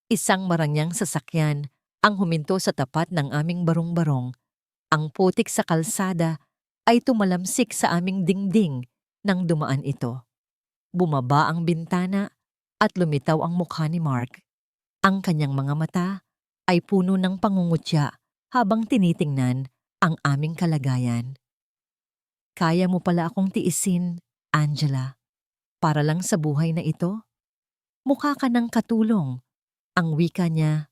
Isang marangyang sasakyan ang huminto sa tapat ng aming barong-barong. Ang putik sa kalsada ay tumalamsik sa aming dingding nang dumaan ito. Bumaba ang bintana at lumitaw ang mukha ni Mark. Ang kanyang mga mata ay puno ng pangungutya habang tinitingnan ang aming kalagayan. Kaya mo pala akong tiisin, Angela, para lang sa buhay na ito? Mukha ka ng katulong. Ang wika niya,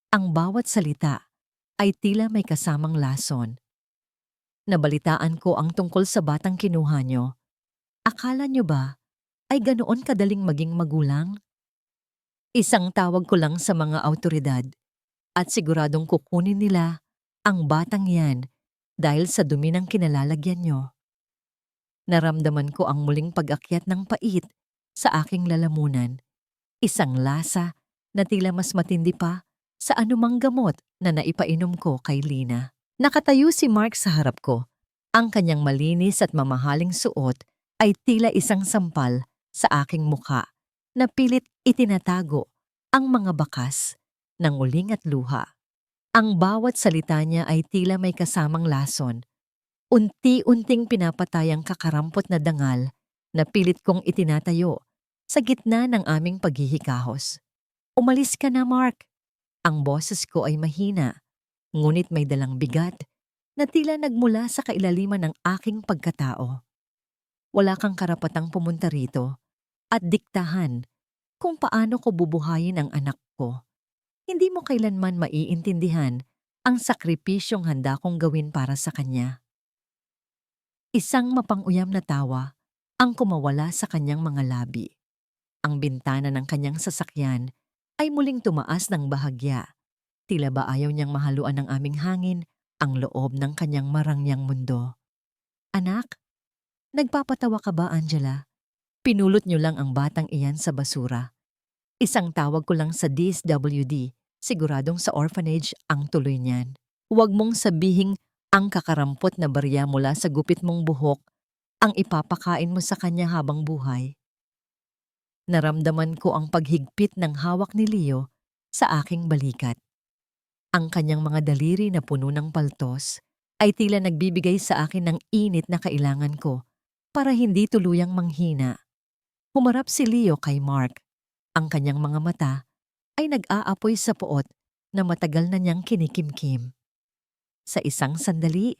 ang bawat salita ay tila may kasamang lason. Nabalitaan ko ang tungkol sa batang kinuha niyo. Akala niyo ba ay ganoon kadaling maging magulang? Isang tawag ko lang sa mga awtoridad at siguradong kukunin nila ang batang yan dahil sa dumi ng kinalalagyan niyo. Naramdaman ko ang muling pag-akyat ng pait sa aking lalamunan. Isang lasa na tila mas matindi pa sa anumang gamot na naipainom ko kay Lina. Nakatayo si Mark sa harap ko. Ang kanyang malinis at mamahaling suot ay tila isang sampal sa aking mukha na pilit itinatago ang mga bakas ng uling at luha. Ang bawat salita niya ay tila may kasamang lason. Unti-unting pinapatay ang kakarampot na dangal na pilit kong itinatayo sa gitna ng aming paghihikahos. Umalis ka na, Mark. Ang boses ko ay mahina, ngunit may dalang bigat na tila nagmula sa kailaliman ng aking pagkatao. Wala kang karapatang pumunta rito at diktahan kung paano ko bubuhayin ang anak ko. Hindi mo kailanman maiintindihan ang sakripisyong handa kong gawin para sa kanya. Isang mapanguyam na tawa ang kumawala sa kanyang mga labi. Ang bintana ng kanyang sasakyan ay muling tumaas ng bahagya. Tila ba ayaw niyang mahaluan ng aming hangin ang loob ng kanyang marangyang mundo. Anak, nagpapatawa ka ba, Angela? Pinulot niyo lang ang batang iyan sa basura. Isang tawag ko lang sa DSWD, siguradong sa orphanage ang tuloy niyan. Huwag mong sabihing ang kakarampot na barya mula sa gupit mong buhok ang ipapakain mo sa kanya habang buhay. Naramdaman ko ang paghigpit ng hawak ni Leo sa aking balikat. Ang kanyang mga daliri na puno ng paltos ay tila nagbibigay sa akin ng init na kailangan ko para hindi tuluyang manghina. Humarap si Leo kay Mark. Ang kanyang mga mata ay nag-aapoy sa puot na matagal na niyang kinikimkim. Sa isang sandali,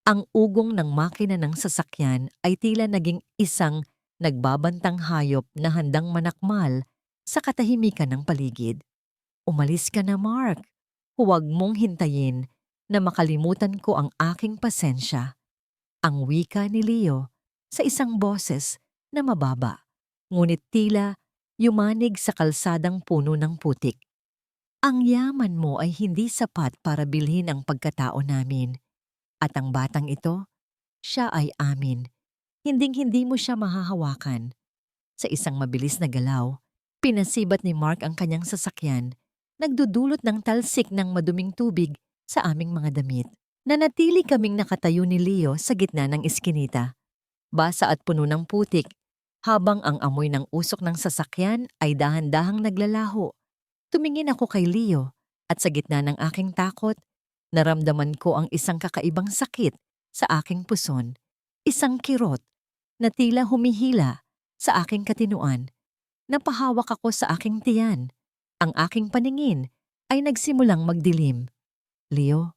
ang ugong ng makina ng sasakyan ay tila naging isang nagbabantang hayop na handang manakmal sa katahimikan ng paligid. "Umalis ka na, Mark. Huwag mong hintayin na makalimutan ko ang aking pasensya." Ang wika ni Leo sa isang boses na mababa, ngunit tila yumanig sa kalsadang puno ng putik. "Ang yaman mo ay hindi sapat para bilhin ang pagkatao namin. At ang batang ito, siya ay amin. Hinding-hindi mo siya mahahawakan." Sa isang mabilis na galaw, pinasibat ni Mark ang kanyang sasakyan, nagdudulot ng talsik ng maduming tubig sa aming mga damit. Nanatili kaming nakatayo ni Leo sa gitna ng iskinita, basa at puno ng putik, habang ang amoy ng usok ng sasakyan ay dahan-dahang naglalaho. Tumingin ako kay Leo at sa gitna ng aking takot, naramdaman ko ang isang kakaibang sakit sa aking puson, isang kirot na tila humihila sa aking katinuan. Napahawak ako sa aking tiyan. Ang aking paningin ay nagsimulang magdilim. "Leo,"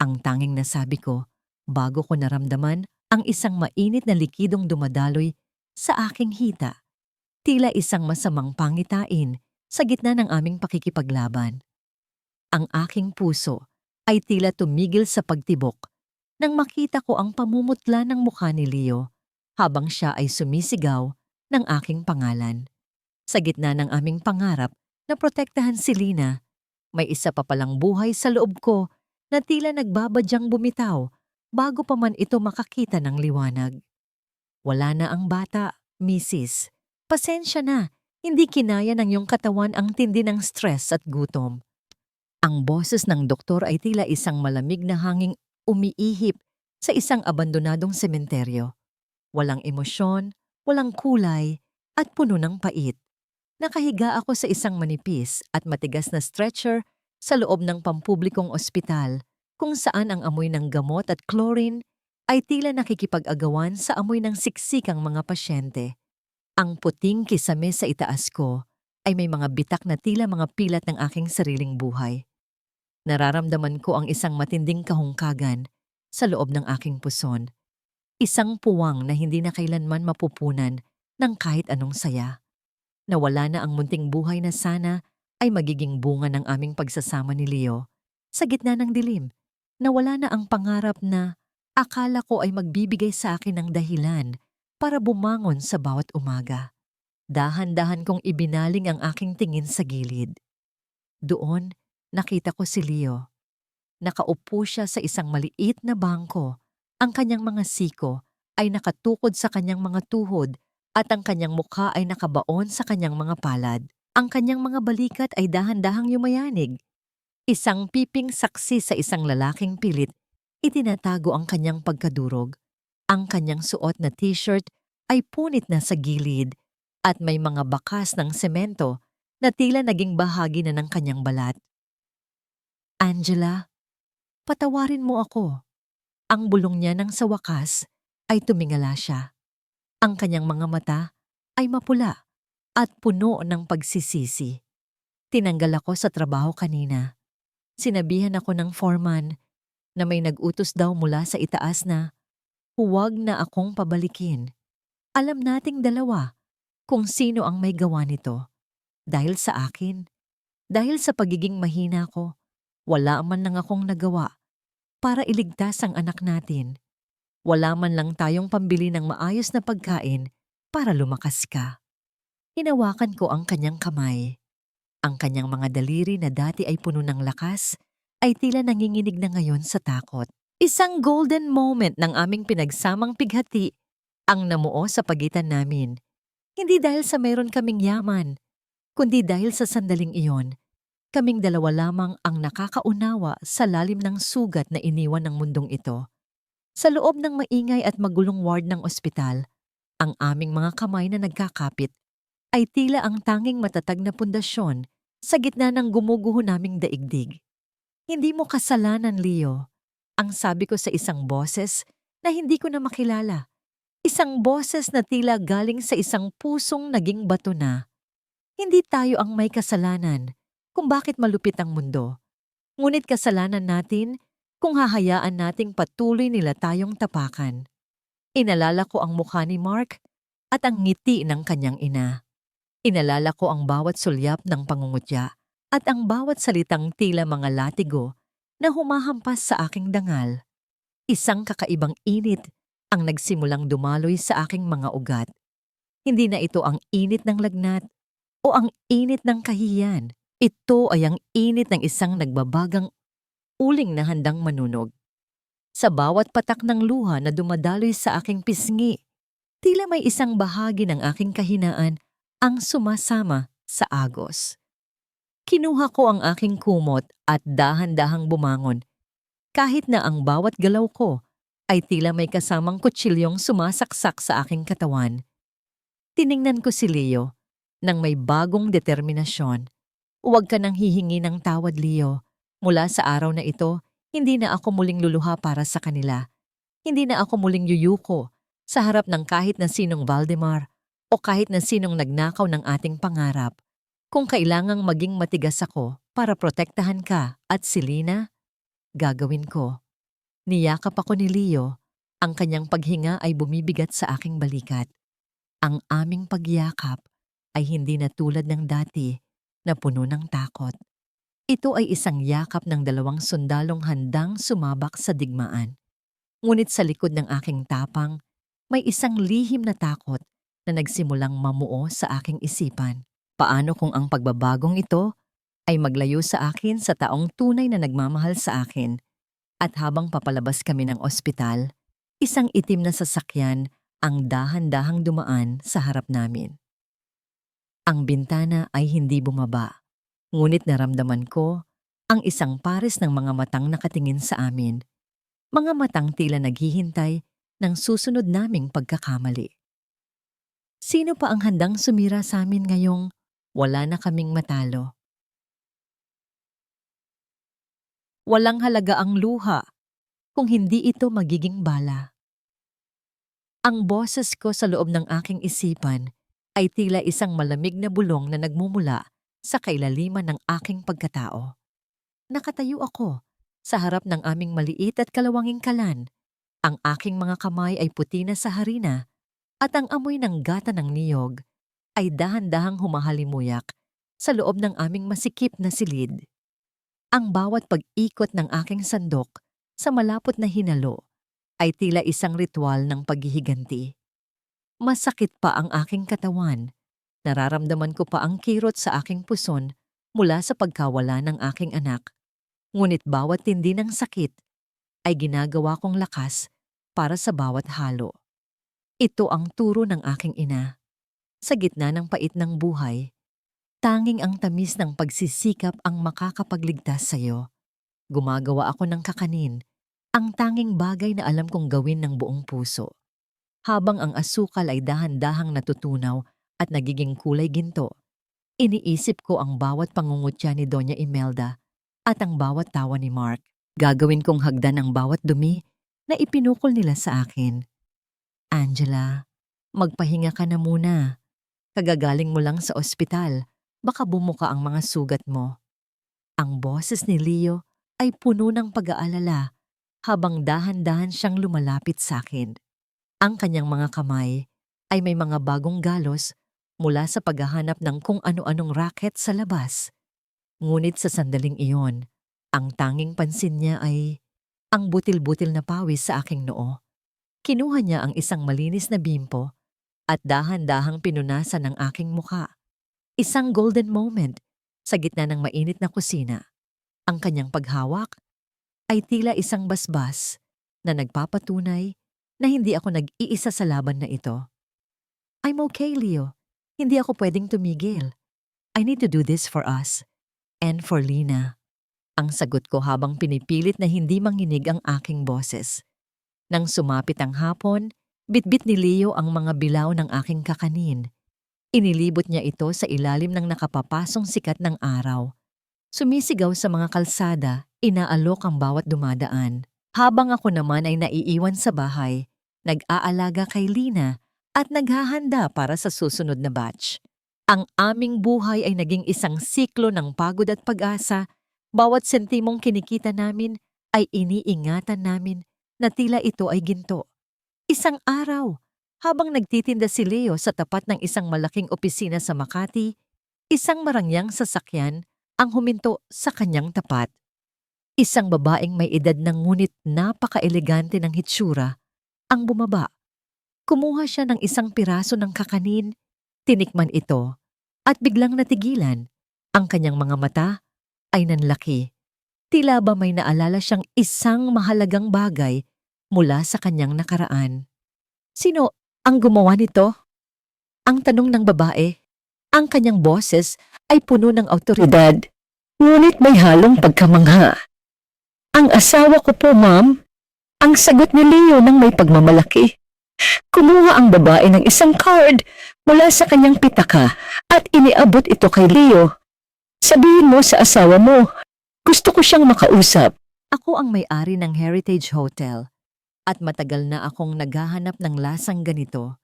ang tanging nasabi ko bago ko naramdaman ang isang mainit na likidong dumadaloy sa aking hita. Tila isang masamang pangitain sa gitna ng aming pakikipaglaban. Ang aking puso ay tila tumigil sa pagtibok nang makita ko ang pamumutla ng mukha ni Leo habang siya ay sumisigaw ng aking pangalan. Sa gitna ng aming pangarap na protektahan si Lina, may isa pa palang buhay sa loob ko na tila nagbabadyang bumitaw bago pa man ito makakita ng liwanag. "Wala na ang bata, Mrs. Pasensya na, hindi kinaya ng iyong katawan ang tindi ng stress at gutom." Ang boses ng doktor ay tila isang malamig na hanging umiihip sa isang abandonadong sementeryo. Walang emosyon, walang kulay, at puno ng pait. Nakahiga ako sa isang manipis at matigas na stretcher sa loob ng pampublikong ospital kung saan ang amoy ng gamot at chlorine ay tila nakikipag-agawan sa amoy ng siksikang mga pasyente. Ang puting kisame sa itaas ko ay may mga bitak na tila mga pilat ng aking sariling buhay. Nararamdaman ko ang isang matinding kahungkagan sa loob ng aking puson. Isang puwang na hindi na kailanman mapupunan ng kahit anong saya. Nawala na ang munting buhay na sana ay magiging bunga ng aming pagsasama ni Leo. Sa gitna ng dilim, nawala na ang pangarap na akala ko ay magbibigay sa akin ng dahilan para bumangon sa bawat umaga. Dahan-dahan kong ibinaling ang aking tingin sa gilid. Doon, nakita ko si Leo. Nakaupo siya sa isang maliit na bangko. Ang kanyang mga siko ay nakatukod sa kanyang mga tuhod at ang kanyang mukha ay nakabaon sa kanyang mga palad. Ang kanyang mga balikat ay dahan-dahang yumayanig. Isang piping saksi sa isang lalaking pilit, itinatago ang kanyang pagkadurog. Ang kanyang suot na t-shirt ay punit na sa gilid at may mga bakas ng semento na tila naging bahagi na ng kanyang balat. "Angela, patawarin mo ako." Ang bulong niya nang sa wakas ay tumingala siya. Ang kanyang mga mata ay mapula at puno ng pagsisisi. "Tinanggal ako sa trabaho kanina. Sinabihan ako ng foreman na may nag-utos daw mula sa itaas na huwag na akong pabalikin. Alam nating dalawa kung sino ang may gawa nito. Dahil sa akin, dahil sa pagiging mahina ko, wala man lang akong nagawa para iligtas ang anak natin. Wala man lang tayong pambili ng maayos na pagkain para lumakas ka." Hinawakan ko ang kanyang kamay. Ang kanyang mga daliri na dati ay puno ng lakas ay tila nanginginig na ngayon sa takot. Isang golden moment ng aming pinagsamang pighati ang namuo sa pagitan namin. Hindi dahil sa mayroon kaming yaman, kundi dahil sa sandaling iyon, kaming dalawa lamang ang nakakaunawa sa lalim ng sugat na iniwan ng mundong ito. Sa loob ng maingay at magulong ward ng ospital, ang aming mga kamay na nagkakapit ay tila ang tanging matatag na pundasyon sa gitna ng gumuguho naming daigdig. Hindi mo kasalanan, Leo. Ang sabi ko sa isang boses na hindi ko na makilala. Isang boses na tila galing sa isang pusong naging bato na. Hindi tayo ang may kasalanan kung bakit malupit ang mundo. Ngunit kasalanan natin kung hahayaan nating patuloy nila tayong tapakan. Inalala ko ang mukha ni Mark at ang ngiti ng kanyang ina. Inalala ko ang bawat sulyap ng pangungutya at ang bawat salitang tila mga latigo na humahampas sa aking dangal. Isang kakaibang init ang nagsimulang dumaloy sa aking mga ugat. Hindi na ito ang init ng lagnat o ang init ng kahihiyan. Ito ay ang init ng isang nagbabagang uling na handang manunog. Sa bawat patak ng luha na dumadaloy sa aking pisngi, tila may isang bahagi ng aking kahinaan ang sumasama sa agos. Kinuha ko ang aking kumot at dahan-dahang bumangon, kahit na ang bawat galaw ko ay tila may kasamang kutsilyong sumasaksak sa aking katawan. Tiningnan ko si Leo nang may bagong determinasyon. Huwag ka nang hihingi ng tawad, Leo. Mula sa araw na ito, hindi na ako muling luluha para sa kanila. Hindi na ako muling yuyuko sa harap ng kahit na sinong Valdemar o kahit na sinong nagnakaw ng ating pangarap. Kung kailangang maging matigas ako para protektahan ka at si Lina, gagawin ko. Niyakap ako ni Leo. Ang kanyang paghinga ay bumibigat sa aking balikat. Ang aming pagyakap ay hindi na tulad ng dati na puno ng takot. Ito ay isang yakap ng dalawang sundalong handang sumabak sa digmaan. Ngunit sa likod ng aking tapang, may isang lihim na takot na nagsimulang mamuo sa aking isipan. Paano kung ang pagbabagong ito ay maglayo sa akin sa taong tunay na nagmamahal sa akin? At habang papalabas kami ng ospital, isang itim na sasakyan ang dahan-dahang dumaan sa harap namin. Ang bintana ay hindi bumaba, ngunit naramdaman ko ang isang pares ng mga matang nakatingin sa amin, mga matang tila naghihintay ng susunod naming pagkakamali. Sino pa ang handang sumira sa amin ngayong wala na kaming matalo? Walang halaga ang luha kung hindi ito magiging bala. Ang boses ko sa loob ng aking isipan ay tila isang malamig na bulong na nagmumula sa kailaliman ng aking pagkatao. Nakatayo ako sa harap ng aming maliit at kalawanging kalan. Ang aking mga kamay ay puti na sa harina at ang amoy ng gata ng niyog ay dahan-dahang humahalimuyak sa loob ng aming masikip na silid. Ang bawat pag-ikot ng aking sandok sa malapot na hinalo ay tila isang ritual ng paghihiganti. Masakit pa ang aking katawan. Nararamdaman ko pa ang kirot sa aking puson mula sa pagkawala ng aking anak. Ngunit bawat tindi ng sakit ay ginagawa kong lakas para sa bawat halo. Ito ang turo ng aking ina. Sa gitna ng pait ng buhay, tanging ang tamis ng pagsisikap ang makakapagligtas sa iyo. Gumagawa ako ng kakanin, ang tanging bagay na alam kong gawin ng buong puso. Habang ang asukal ay dahan-dahang natutunaw at nagiging kulay ginto, iniisip ko ang bawat pangungutya ni Doña Imelda at ang bawat tawa ni Mark. Gagawin kong hagdan ang bawat dumi na ipinukol nila sa akin. Angela, magpahinga ka na muna. Kagagaling mo lang sa ospital, baka bumuka ang mga sugat mo. Ang boses ni Leo ay puno ng pag-aalala habang dahan-dahan siyang lumalapit sa akin. Ang kanyang mga kamay ay may mga bagong galos mula sa paghahanap ng kung ano-anong racket sa labas. Ngunit sa sandaling iyon, ang tanging pansin niya ay ang butil-butil na pawis sa aking noo. Kinuha niya ang isang malinis na bimpo at dahan-dahang pinunasan ang aking muka. Isang golden moment sa gitna ng mainit na kusina. Ang kanyang paghawak ay tila isang basbas na nagpapatunay na hindi ako nag-iisa sa laban na ito. I'm okay, Leo. Hindi ako pwedeng tumigil. I need to do this for us and for Lina. Ang sagot ko habang pinipilit na hindi manginig ang aking boses. Nang sumapit ang hapon, bitbit ni Leo ang mga bilaw ng aking kakanin. Inilibot niya ito sa ilalim ng nakapapasong sikat ng araw. Sumisigaw sa mga kalsada, inaalok ang bawat dumadaan. Habang ako naman ay naiiwan sa bahay, nag-aalaga kay Lina at naghahanda para sa susunod na batch. Ang aming buhay ay naging isang siklo ng pagod at pag-asa. Bawat sentimong kinikita namin ay iniingatan namin na tila ito ay ginto. Isang araw, habang nagtitinda si Leo sa tapat ng isang malaking opisina sa Makati, isang marangyang sasakyan ang huminto sa kanyang tapat. Isang babaeng may edad na ngunit napaka-elegante ng hitsura ang bumaba. Kumuha siya ng isang piraso ng kakanin, tinikman ito, at biglang natigilan. Ang kanyang mga mata ay nanlaki. Tila ba may naalala siyang isang mahalagang bagay mula sa kanyang nakaraan. Sino ang gumawa nito? Ang tanong ng babae. Ang kanyang boses ay puno ng awtoridad, ngunit may halong pagkamangha. Ang asawa ko po, ma'am. Ang sagot ni Leo nang may pagmamalaki. Kumuha ang babae ng isang card mula sa kanyang pitaka at iniabot ito kay Leo. Sabihin mo sa asawa mo, gusto ko siyang makausap. Ako ang may-ari ng Heritage Hotel at matagal na akong naghahanap ng lasang ganito.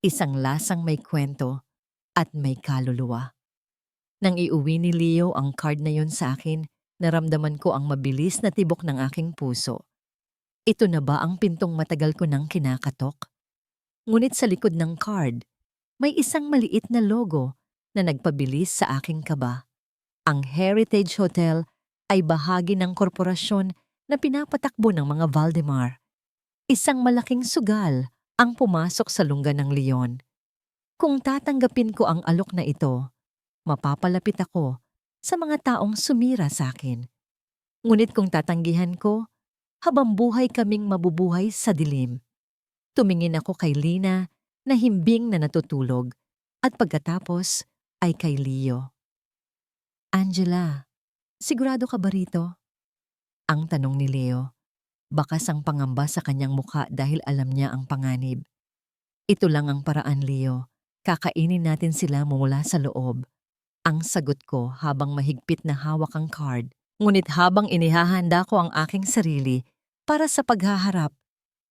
Isang lasang may kwento at may kaluluwa. Nang iuwi ni Leo ang card na yon sa akin, naramdaman ko ang mabilis na tibok ng aking puso. Ito na ba ang pintong matagal ko nang kinakatok? Ngunit sa likod ng card, may isang maliit na logo na nagpabilis sa aking kaba. Ang Heritage Hotel ay bahagi ng korporasyon na pinapatakbo ng mga Valdemar. Isang malaking sugal ang pumasok sa lungga ng leon. Kung tatanggapin ko ang alok na ito, mapapalapit ako sa mga taong sumira sa akin. Ngunit kung tatanggihan ko, habang buhay kaming mabubuhay sa dilim. Tumingin ako kay Lina na himbing na natutulog at pagkatapos ay kay Leo. Angela, sigurado ka ba rito? Ang tanong ni Leo. Bakas ang pangamba sa kanyang mukha dahil alam niya ang panganib. Ito lang ang paraan, Leo. Kakainin natin sila mula sa loob. Ang sagot ko habang mahigpit na hawak ang card. Ngunit habang inihahanda ko ang aking sarili para sa paghaharap,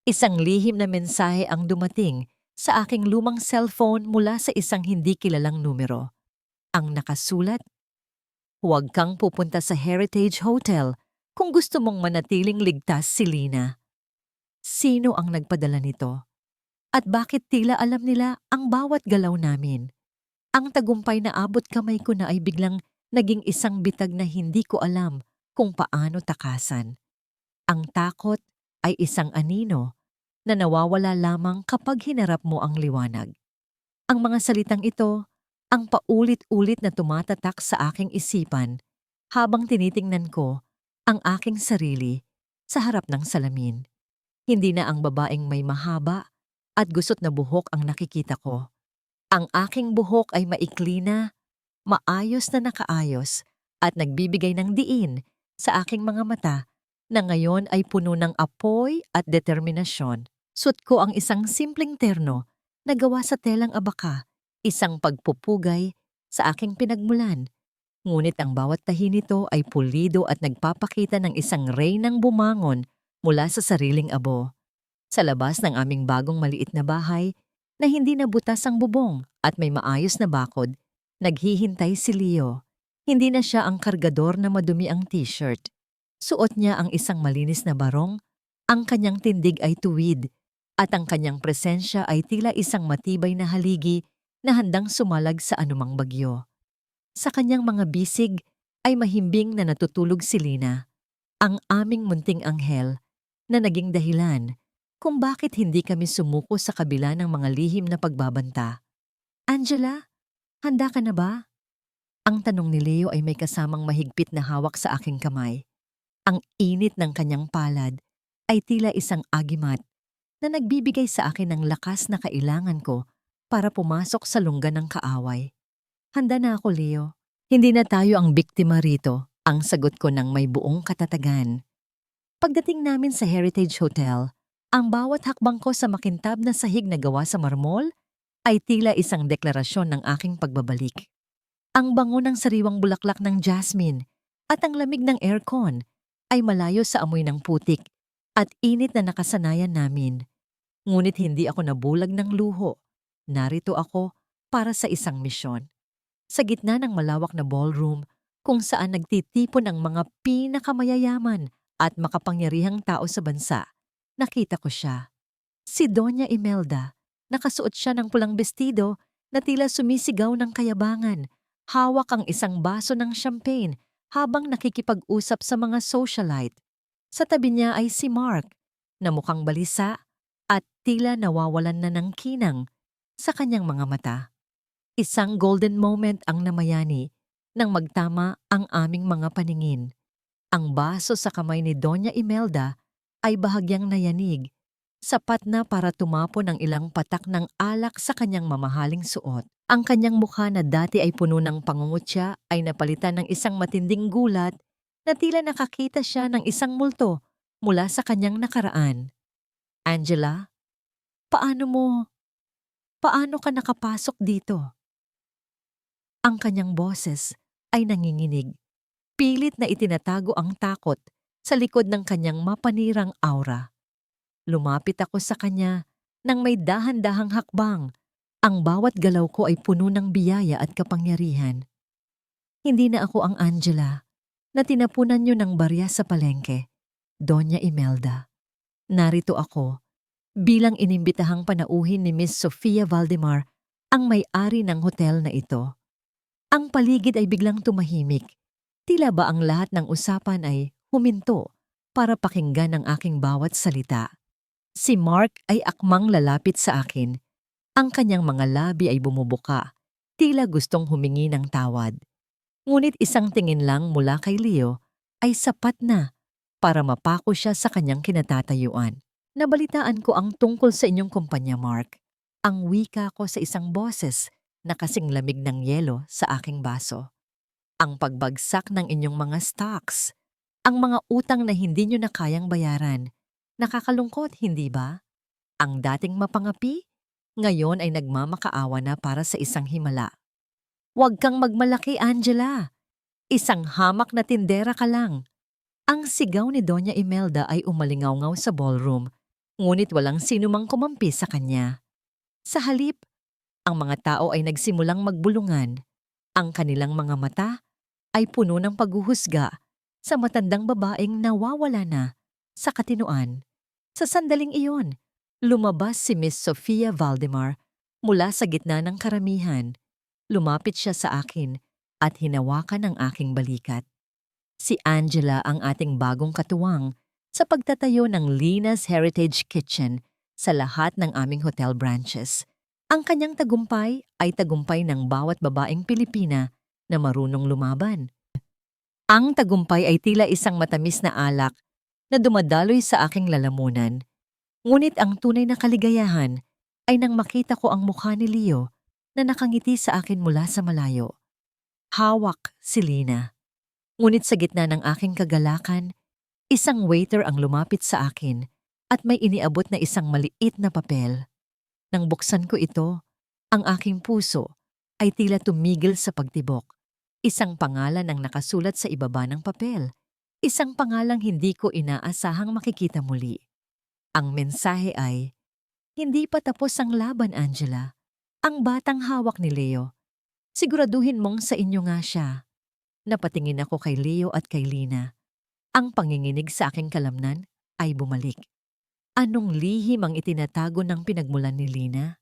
isang lihim na mensahe ang dumating sa aking lumang cellphone mula sa isang hindi kilalang numero. Ang nakasulat, "Huwag kang pupunta sa Heritage Hotel kung gusto mong manatiling ligtas si Lina." Sino ang nagpadala nito? At bakit tila alam nila ang bawat galaw namin? Ang tagumpay na abot kamay ko na ay biglang naging isang bitag na hindi ko alam kung paano takasan. Ang takot ay isang anino na nawawala lamang kapag hinarap mo ang liwanag. Ang mga salitang ito ang paulit-ulit na tumatatak sa aking isipan habang tinitingnan ko ang aking sarili sa harap ng salamin. Hindi na ang babaeng may mahaba at gusot na buhok ang nakikita ko. Ang aking buhok ay maikli na, maayos na nakaayos at nagbibigay ng diin sa aking mga mata na ngayon ay puno ng apoy at determinasyon. Suot ko ang isang simpleng terno na gawa sa telang abaka, isang pagpupugay sa aking pinagmulan. Ngunit ang bawat tahi nito ay pulido at nagpapakita ng isang reynang bumangon mula sa sariling abo. Sa labas ng aming bagong maliit na bahay na hindi nabutas ang bubong at may maayos na bakod, naghihintay si Leo. Hindi na siya ang kargador na madumi ang t-shirt. Suot niya ang isang malinis na barong, ang kanyang tindig ay tuwid, at ang kanyang presensya ay tila isang matibay na haligi na handang sumalag sa anumang bagyo. Sa kanyang mga bisig ay mahimbing na natutulog si Lina, ang aming munting anghel na naging dahilan kung bakit hindi kami sumuko sa kabila ng mga lihim na pagbabanta. Angela, handa ka na ba? Ang tanong ni Leo ay may kasamang mahigpit na hawak sa aking kamay. Ang init ng kanyang palad ay tila isang agimat na nagbibigay sa akin ng lakas na kailangan ko para pumasok sa lungga ng kaaway. Handa na ako, Leo. Hindi na tayo ang biktima rito, ang sagot ko ng may buong katatagan. Pagdating namin sa Heritage Hotel, Ang bawat hakbang ko sa makintab na sahig na gawa sa marmol ay tila isang deklarasyon ng aking pagbabalik. Ang bango ng sariwang bulaklak ng jasmine at ang lamig ng aircon ay malayo sa amoy ng putik at init na nakasanayan namin. Ngunit hindi ako nabulag ng luho. Narito ako para sa isang misyon. Sa gitna ng malawak na ballroom kung saan nagtitipon ang mga pinakamayayaman at makapangyarihang tao sa bansa, nakita ko siya. Si Doña Imelda. Nakasuot siya ng pulang bestido na tila sumisigaw ng kayabangan. Hawak ang isang baso ng champagne habang nakikipag-usap sa mga socialite. Sa tabi niya ay si Mark, na mukhang balisa at tila nawawalan na ng kinang sa kanyang mga mata. Isang golden moment ang namayani nang magtama ang aming mga paningin. Ang baso sa kamay ni Doña Imelda ay bahagyang nayanig, sapat na para tumapon ang ilang patak ng alak sa kanyang mamahaling suot. Ang kanyang mukha na dati ay puno ng pangungutya ay napalitan ng isang matinding gulat na tila nakakita siya ng isang multo mula sa kanyang nakaraan. Angela, paano ka nakapasok dito? Ang kanyang boses ay nanginginig. Pilit na itinatago ang takot sa likod ng kanyang mapanirang aura. Lumapit ako sa kanya nang may dahan-dahang hakbang. Ang bawat galaw ko ay puno ng biyaya at kapangyarihan. Hindi na ako ang Angela na tinapunan niyo ng barya sa palengke, Doña Imelda. Narito ako bilang inimbitahang panauhin ni Miss Sofia Valdemar, ang may-ari ng hotel na ito. Ang paligid ay biglang tumahimik. Tila ba ang lahat ng usapan ay huminto para pakinggan ang aking bawat salita. Si Mark ay akmang lalapit sa akin. Ang kanyang mga labi ay bumubuka, tila gustong humingi ng tawad. Ngunit isang tingin lang mula kay Leo ay sapat na para mapako siya sa kanyang kinatatayuan. Nabalitaan ko ang tungkol sa inyong kumpanya, Mark. Ang wika ko sa isang boses na kasing lamig ng yelo sa aking baso. Ang pagbagsak ng inyong mga stocks, ang mga utang na hindi nyo na kayang bayaran. Nakakalungkot, hindi ba? Ang dating mapangapi, ngayon ay nagmamakaawa na para sa isang himala. Huwag kang magmalaki, Angela. Isang hamak na tindera ka lang. Ang sigaw ni Doña Imelda ay umalingaw-ngaw sa ballroom, ngunit walang sinumang kumampi sa kanya. Sa halip, ang mga tao ay nagsimulang magbulungan. Ang kanilang mga mata ay puno ng paghuhusga sa matandang babaeng nawawala na sa katinoan. Sa sandaling iyon, lumabas si Miss Sofia Valdemar mula sa gitna ng karamihan. Lumapit siya sa akin at hinawakan ang aking balikat. Si Angela ang ating bagong katuwang sa pagtatayo ng Lina's Heritage Kitchen sa lahat ng aming hotel branches. Ang kanyang tagumpay ay tagumpay ng bawat babaeng Pilipina na marunong lumaban. Ang tagumpay ay tila isang matamis na alak na dumadaloy sa aking lalamunan. Ngunit ang tunay na kaligayahan ay nang makita ko ang mukha ni Leo na nakangiti sa akin mula sa malayo. Hawak si Lina. Ngunit sa gitna ng aking kagalakan, isang waiter ang lumapit sa akin at may iniabot na isang maliit na papel. Nang buksan ko ito, ang aking puso ay tila tumigil sa pagtibok. Isang pangalan ang nakasulat sa ibaba ng papel. Isang pangalang hindi ko inaasahang makikita muli. Ang mensahe ay, "Hindi pa tapos ang laban, Angela. Ang batang hawak ni Leo. Siguraduhin mong sa inyo nga siya." Napatingin ako kay Leo at kay Lina. Ang panginginig sa aking kalamnan ay bumalik. Anong lihim ang itinatago ng pinagmulan ni Lina?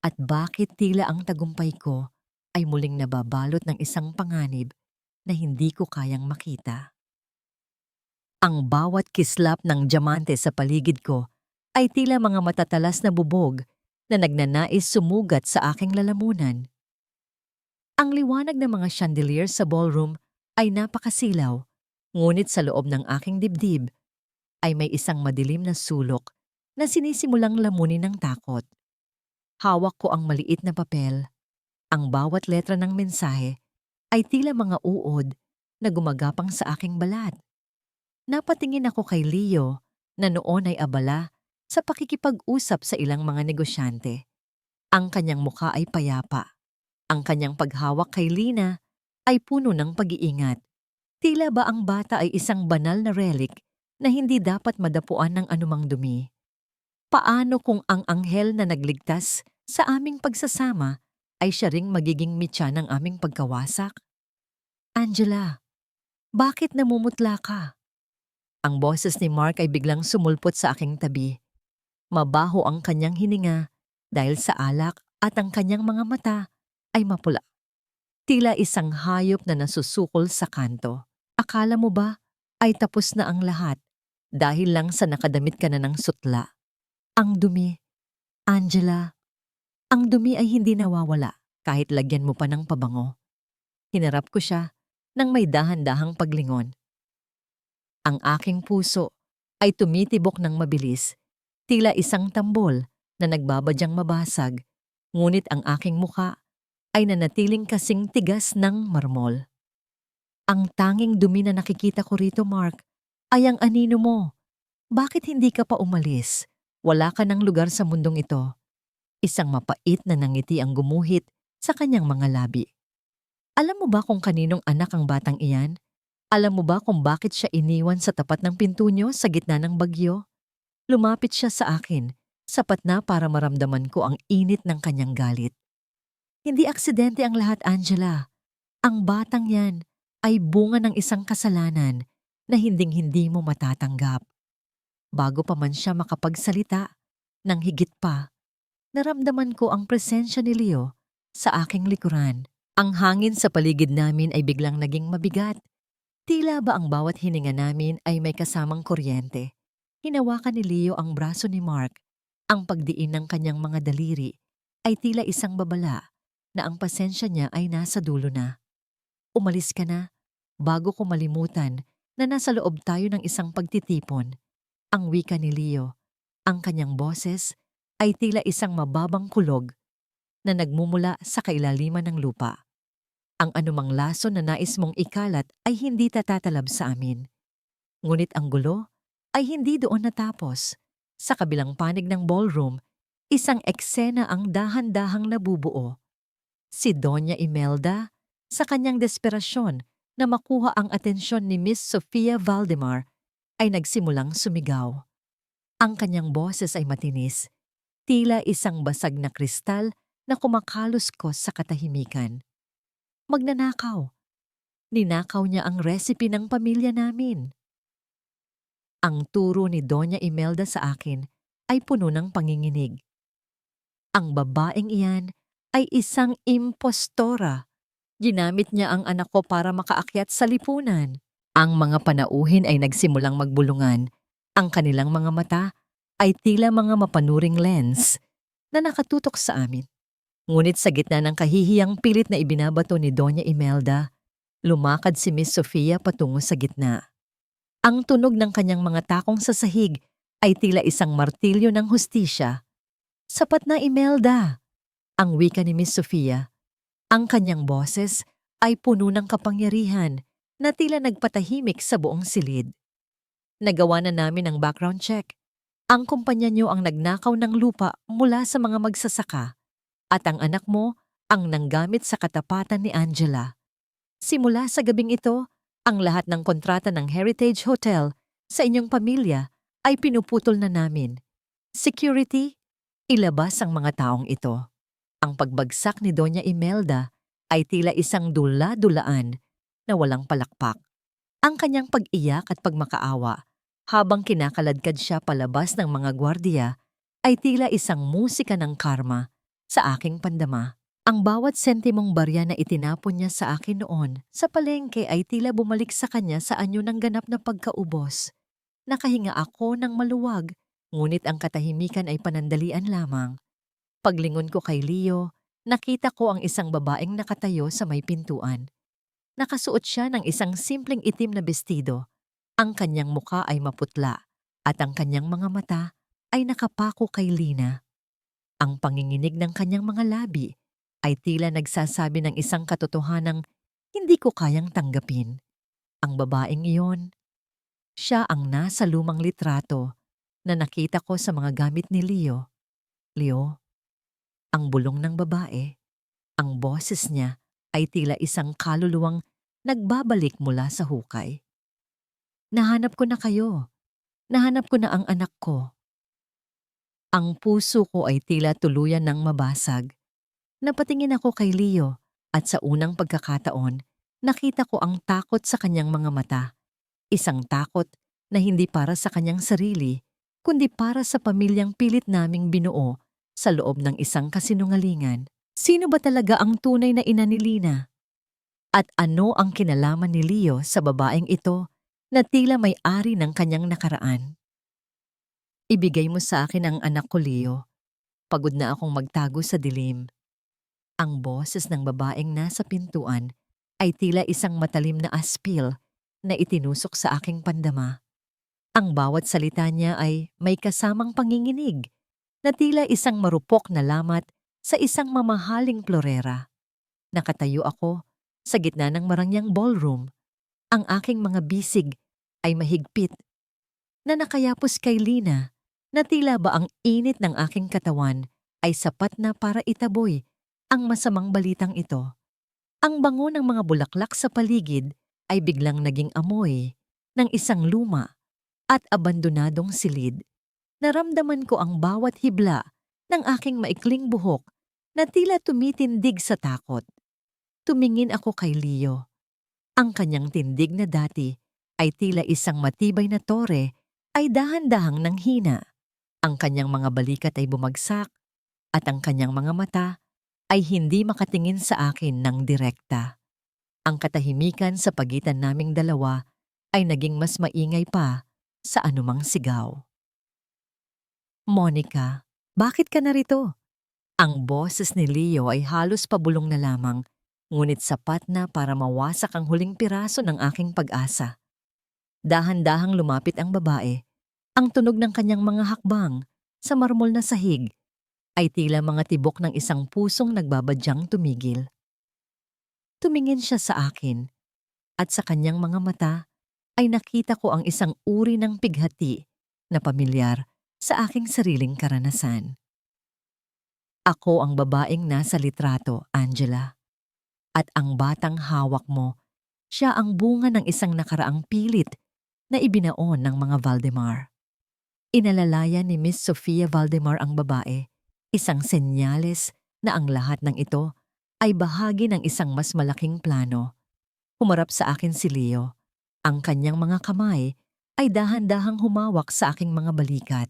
At bakit tila ang tagumpay ko ay muling nababalot ng isang panganib na hindi ko kayang makita? Ang bawat kislap ng diamante sa paligid ko ay tila mga matatalas na bubog na nagnanais sumugat sa aking lalamunan. Ang liwanag ng mga chandelier sa ballroom ay napakasilaw, ngunit sa loob ng aking dibdib ay may isang madilim na sulok na sinisimulang lamunin ng takot. Hawak ko ang maliit na papel. Ang bawat letra ng mensahe ay tila mga uod na gumagapang sa aking balat. Napatingin ako kay Leo na noon ay abala sa pakikipag-usap sa ilang mga negosyante. Ang kanyang mukha ay payapa. Ang kanyang paghawak kay Lina ay puno ng pag-iingat. Tila ba ang bata ay isang banal na relic na hindi dapat madapuan ng anumang dumi? Paano kung ang anghel na nagligtas sa aming pagsasama ay siya ring magiging mitya ng aming pagkawasak? Angela, bakit namumutla ka? Ang boses ni Mark ay biglang sumulpot sa aking tabi. Mabaho ang kanyang hininga dahil sa alak at ang kanyang mga mata ay mapula. Tila isang hayop na nasusukol sa kanto. Akala mo ba ay tapos na ang lahat dahil lang sa nakadamit ka na ng sutla? Ang dumi, Angela, ang dumi ay hindi nawawala kahit lagyan mo pa ng pabango. Hinarap ko siya nang may dahan-dahang paglingon. Ang aking puso ay tumitibok ng mabilis, tila isang tambol na nagbabadyang mabasag, ngunit ang aking muka ay nanatiling kasing tigas ng marmol. Ang tanging dumi na nakikita ko rito, Mark, ay ang anino mo. Bakit hindi ka pa umalis? Wala ka ng lugar sa mundong ito. Isang mapait na nangiti ang gumuhit sa kanyang mga labi. Alam mo ba kung kaninong anak ang batang iyan? Alam mo ba kung bakit siya iniwan sa tapat ng pinto niyo sa gitna ng bagyo? Lumapit siya sa akin, sapat na para maramdaman ko ang init ng kanyang galit. Hindi aksidente ang lahat, Angela. Ang batang yan ay bunga ng isang kasalanan na hinding-hindi mo matatanggap. Bago pa man siya makapagsalita, nang higit pa, naramdaman ko ang presensya ni Leo sa aking likuran. Ang hangin sa paligid namin ay biglang naging mabigat. Tila ba ang bawat hininga namin ay may kasamang kuryente. Hinawakan ni Leo ang braso ni Mark. Ang pagdiin ng kanyang mga daliri ay tila isang babala na ang pasensya niya ay nasa dulo na. Umalis ka na, bago ko malimutan na nasa loob tayo ng isang pagtitipon. Ang wika ni Leo, ang kanyang boses ay tila isang mababang kulog na nagmumula sa kailaliman ng lupa. Ang anumang laso na nais mong ikalat ay hindi tatatalab sa amin. Ngunit ang gulo ay hindi doon natapos. Sa kabilang panig ng ballroom, isang eksena ang dahan-dahang nabubuo. Si Doña Imelda, sa kanyang desperasyon na makuha ang atensyon ni Miss Sofia Valdemar, ay nagsimulang sumigaw. Ang kanyang boses ay matinis, tila isang basag na kristal na kumakaluskos sa katahimikan. Magnanakaw. Ninakaw niya ang recipe ng pamilya namin. Ang turo ni Doña Imelda sa akin ay puno ng panginginig. Ang babaeng iyan ay isang impostora. Ginamit niya ang anak ko para makaakyat sa lipunan. Ang mga panauhin ay nagsimulang magbulungan. Ang kanilang mga mata ay tila mga mapanuring lens na nakatutok sa amin. Ngunit sa gitna ng kahihiyang pilit na ibinabato ni Doña Imelda, lumakad si Miss Sofia patungo sa gitna. Ang tunog ng kanyang mga takong sa sahig ay tila isang martilyo ng hustisya. Sapat na, Imelda, ang wika ni Miss Sofia. Ang kanyang boses ay puno ng kapangyarihan na tila nagpatahimik sa buong silid. Nagawa na namin ang background check. Ang kumpanya niyo ang nagnakaw ng lupa mula sa mga magsasaka at ang anak mo ang nanggamit sa katapatan ni Angela. Simula sa gabing ito, ang lahat ng kontrata ng Heritage Hotel sa inyong pamilya ay pinuputol na namin. Security, ilabas ang mga taong ito. Ang pagbagsak ni Doña Imelda ay tila isang dula-dulaan na walang palakpak. Ang kanyang pag-iyak at pagmakaawa habang kinakaladkad siya palabas ng mga gwardiya ay tila isang musika ng karma sa aking pandama. Ang bawat sentimong barya na itinapon niya sa akin noon sa palengke ay tila bumalik sa kanya sa anyo ng ganap na pagkaubos. Nakahinga ako ng maluwag, ngunit ang katahimikan ay panandalian lamang. Paglingon ko kay Leo, nakita ko ang isang babaeng nakatayo sa may pintuan. Nakasuot siya ng isang simpleng itim na bestido. Ang kanyang muka ay maputla at ang kanyang mga mata ay nakapako kay Lina. Ang panginginig ng kanyang mga labi ay tila nagsasabi ng isang katotohanang hindi ko kayang tanggapin. Ang babaeng iyon, siya ang nasa lumang litrato na nakita ko sa mga gamit ni Leo. Leo, ang bulong ng babae, ang boses niya ay tila isang kaluluwang nagbabalik mula sa hukay. Nahanap ko na kayo. Nahanap ko na ang anak ko. Ang puso ko ay tila tuluyan ng mabasag. Napatingin ako kay Leo at sa unang pagkakataon, nakita ko ang takot sa kanyang mga mata. Isang takot na hindi para sa kanyang sarili, kundi para sa pamilyang pilit naming binuo sa loob ng isang kasinungalingan. Sino ba talaga ang tunay na ina ni Lina? At ano ang kinalaman ni Leo sa babaeng ito na tila may-ari ng kanyang nakaraan? Ibigay mo sa akin ang anak ko, Leo. Pagod na akong magtago sa dilim. Ang boses ng babaeng nasa pintuan ay tila isang matalim na aspil na itinusok sa aking pandama. Ang bawat salita niya ay may kasamang panginginig na tila isang marupok na lamat sa isang mamahaling florera. Nakatayo ako sa gitna ng marangyang ballroom. Ang aking mga bisig ay mahigpit na nakayapos kay Lina na tila ba ang init ng aking katawan ay sapat na para itaboy ang masamang balitang ito. Ang bango ng mga bulaklak sa paligid ay biglang naging amoy ng isang luma at abandonadong silid. Naramdaman ko ang bawat hibla ng aking maikling buhok na tila tumitindig sa takot. Tumingin ako kay Leo. Ang kanyang tindig na dati ay tila isang matibay na tore ay dahan-dahang nanghina. Ang kanyang mga balikat ay bumagsak at ang kanyang mga mata ay hindi makatingin sa akin ng direkta. Ang katahimikan sa pagitan naming dalawa ay naging mas maingay pa sa anumang sigaw. Monica, bakit ka narito? Ang boses ni Leo ay halos pabulong na lamang, ngunit sapat na para mawasak ang huling piraso ng aking pag-asa. Dahan-dahang lumapit ang babae. Ang tunog ng kanyang mga hakbang sa marmol na sahig ay tila mga tibok ng isang pusong nagbabadyang tumigil. Tumingin siya sa akin at sa kanyang mga mata ay nakita ko ang isang uri ng pighati na pamilyar sa aking sariling karanasan. Ako ang babaeng nasa litrato, Angela. At ang batang hawak mo, siya ang bunga ng isang nakaraang pilit na ibinaon ng mga Valdemar. Inalalaya ni Miss Sofia Valdemar ang babae, isang senyales na ang lahat ng ito ay bahagi ng isang mas malaking plano. Humarap sa akin si Leo. Ang kanyang mga kamay ay dahan-dahang humawak sa aking mga balikat.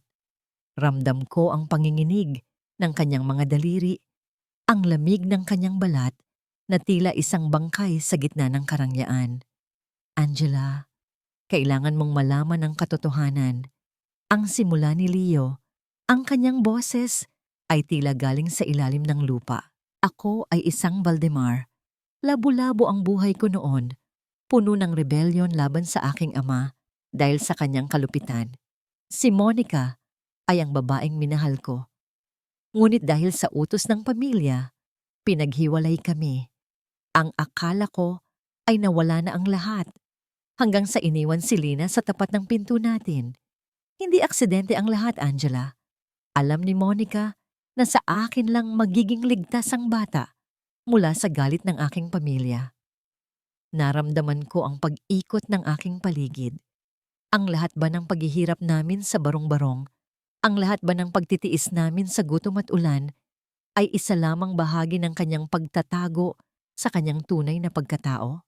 Ramdam ko ang panginginig ng kanyang mga daliri, ang lamig ng kanyang balat na tila isang bangkay sa gitna ng karangyaan. Angela, kailangan mong malaman ang katotohanan. Ang simula ni Leo, ang kanyang boses ay tila galing sa ilalim ng lupa. Ako ay isang Valdemar. Labo-labo ang buhay ko noon, puno ng rebellion laban sa aking ama dahil sa kanyang kalupitan. Si Monica ay ang babaeng minahal ko. Ngunit dahil sa utos ng pamilya, pinaghiwalay kami. Ang akala ko ay nawala na ang lahat hanggang sa iniwan si Lina sa tapat ng pinto natin. Hindi aksidente ang lahat, Angela. Alam ni Monica na sa akin lang magiging ligtas ang bata mula sa galit ng aking pamilya. Naramdaman ko ang pag-ikot ng aking paligid. Ang lahat ba ng paghihirap namin sa barong-barong, ang lahat ba ng pagtitiis namin sa gutom at ulan, ay isa lamang bahagi ng kanyang pagtatago sa kanyang tunay na pagkatao?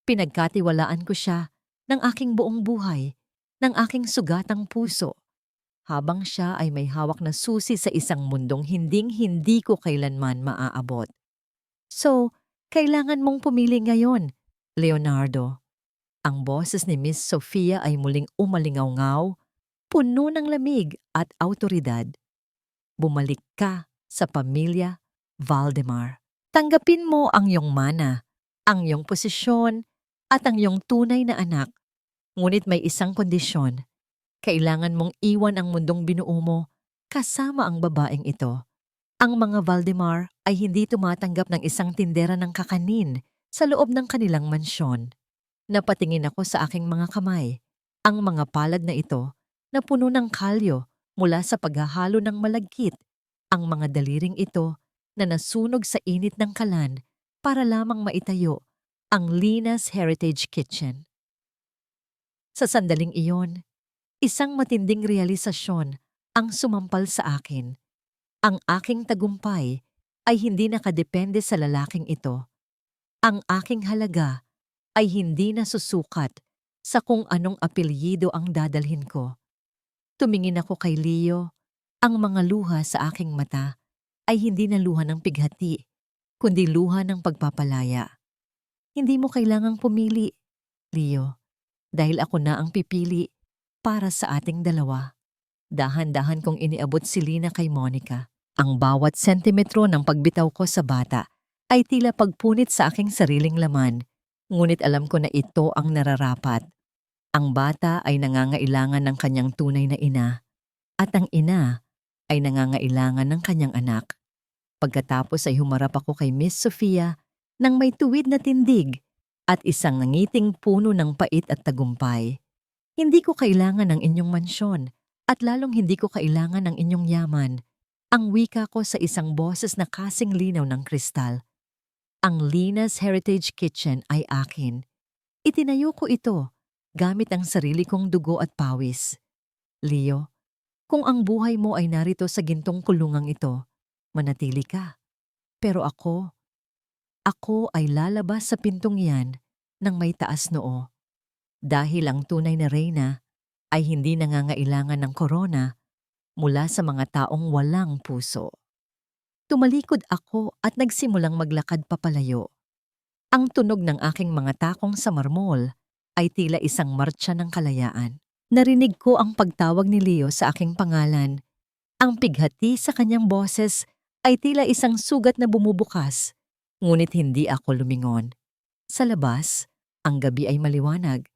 Pinagkatiwalaan ko siya ng aking buong buhay, ng aking sugatang puso, habang siya ay may hawak na susi sa isang mundong hinding-hindi ko kailanman maaabot. So, kailangan mong pumili ngayon, Leonardo. Ang boses ni Miss Sofia ay muling umalingaw-ngaw, puno ng lamig at autoridad. Bumalik ka sa pamilya Valdemar. Tanggapin mo ang iyong mana, ang iyong posisyon, at ang iyong tunay na anak. Ngunit may isang kondisyon. Kailangan mong iwan ang mundong binuo mo kasama ang babaeng ito. Ang mga Valdemar ay hindi tumatanggap ng isang tindera ng kakanin sa loob ng kanilang mansyon. Napatingin ako sa aking mga kamay. Ang mga palad na ito na puno ng kalyo mula sa paghahalo ng malagkit. Ang mga daliring ito na nasunog sa init ng kalan para lamang maitayo ang Lina's Heritage Kitchen. Sa sandaling iyon, isang matinding realisasyon ang sumampal sa akin. Ang aking tagumpay ay hindi nakadepende sa lalaking ito. Ang aking halaga ay hindi nasusukat sa kung anong apelyido ang dadalhin ko. Tumingin ako kay Leo. Ang mga luha sa aking mata ay hindi na luha ng pighati, kundi luha ng pagpapalaya. Hindi mo kailangang pumili, Leo, dahil ako na ang pipili para sa ating dalawa. Dahan-dahan kong iniabot si Lina kay Monica. Ang bawat sentimetro ng pagbitaw ko sa bata ay tila pagpunit sa aking sariling laman, ngunit alam ko na ito ang nararapat. Ang bata ay nangangailangan ng kanyang tunay na ina, at ang ina ay nangangailangan ng kanyang anak. Pagkatapos ay humarap ako kay Miss Sofia nang may tuwid na tindig at isang nangiting puno ng pait at tagumpay. Hindi ko kailangan ng inyong mansyon at lalong hindi ko kailangan ng inyong yaman. Ang wika ko sa isang boses na kasing linaw ng kristal. Ang Lina's Heritage Kitchen ay akin. Itinayo ko ito gamit ang sarili kong dugo at pawis. Leo, kung ang buhay mo ay narito sa gintong kulungang ito, manatili ka. Pero ako ay lalabas sa pintong iyan ng may taas noo. Dahil ang tunay na reyna ay hindi nangangailangan ng korona mula sa mga taong walang puso. Tumalikod ako at nagsimulang maglakad papalayo. Ang tunog ng aking mga takong sa marmol ay tila isang martsa ng kalayaan. Narinig ko ang pagtawag ni Leo sa aking pangalan. Ang pighati sa kanyang boses ay tila isang sugat na bumubukas, ngunit hindi ako lumingon. Sa labas, ang gabi ay maliwanag.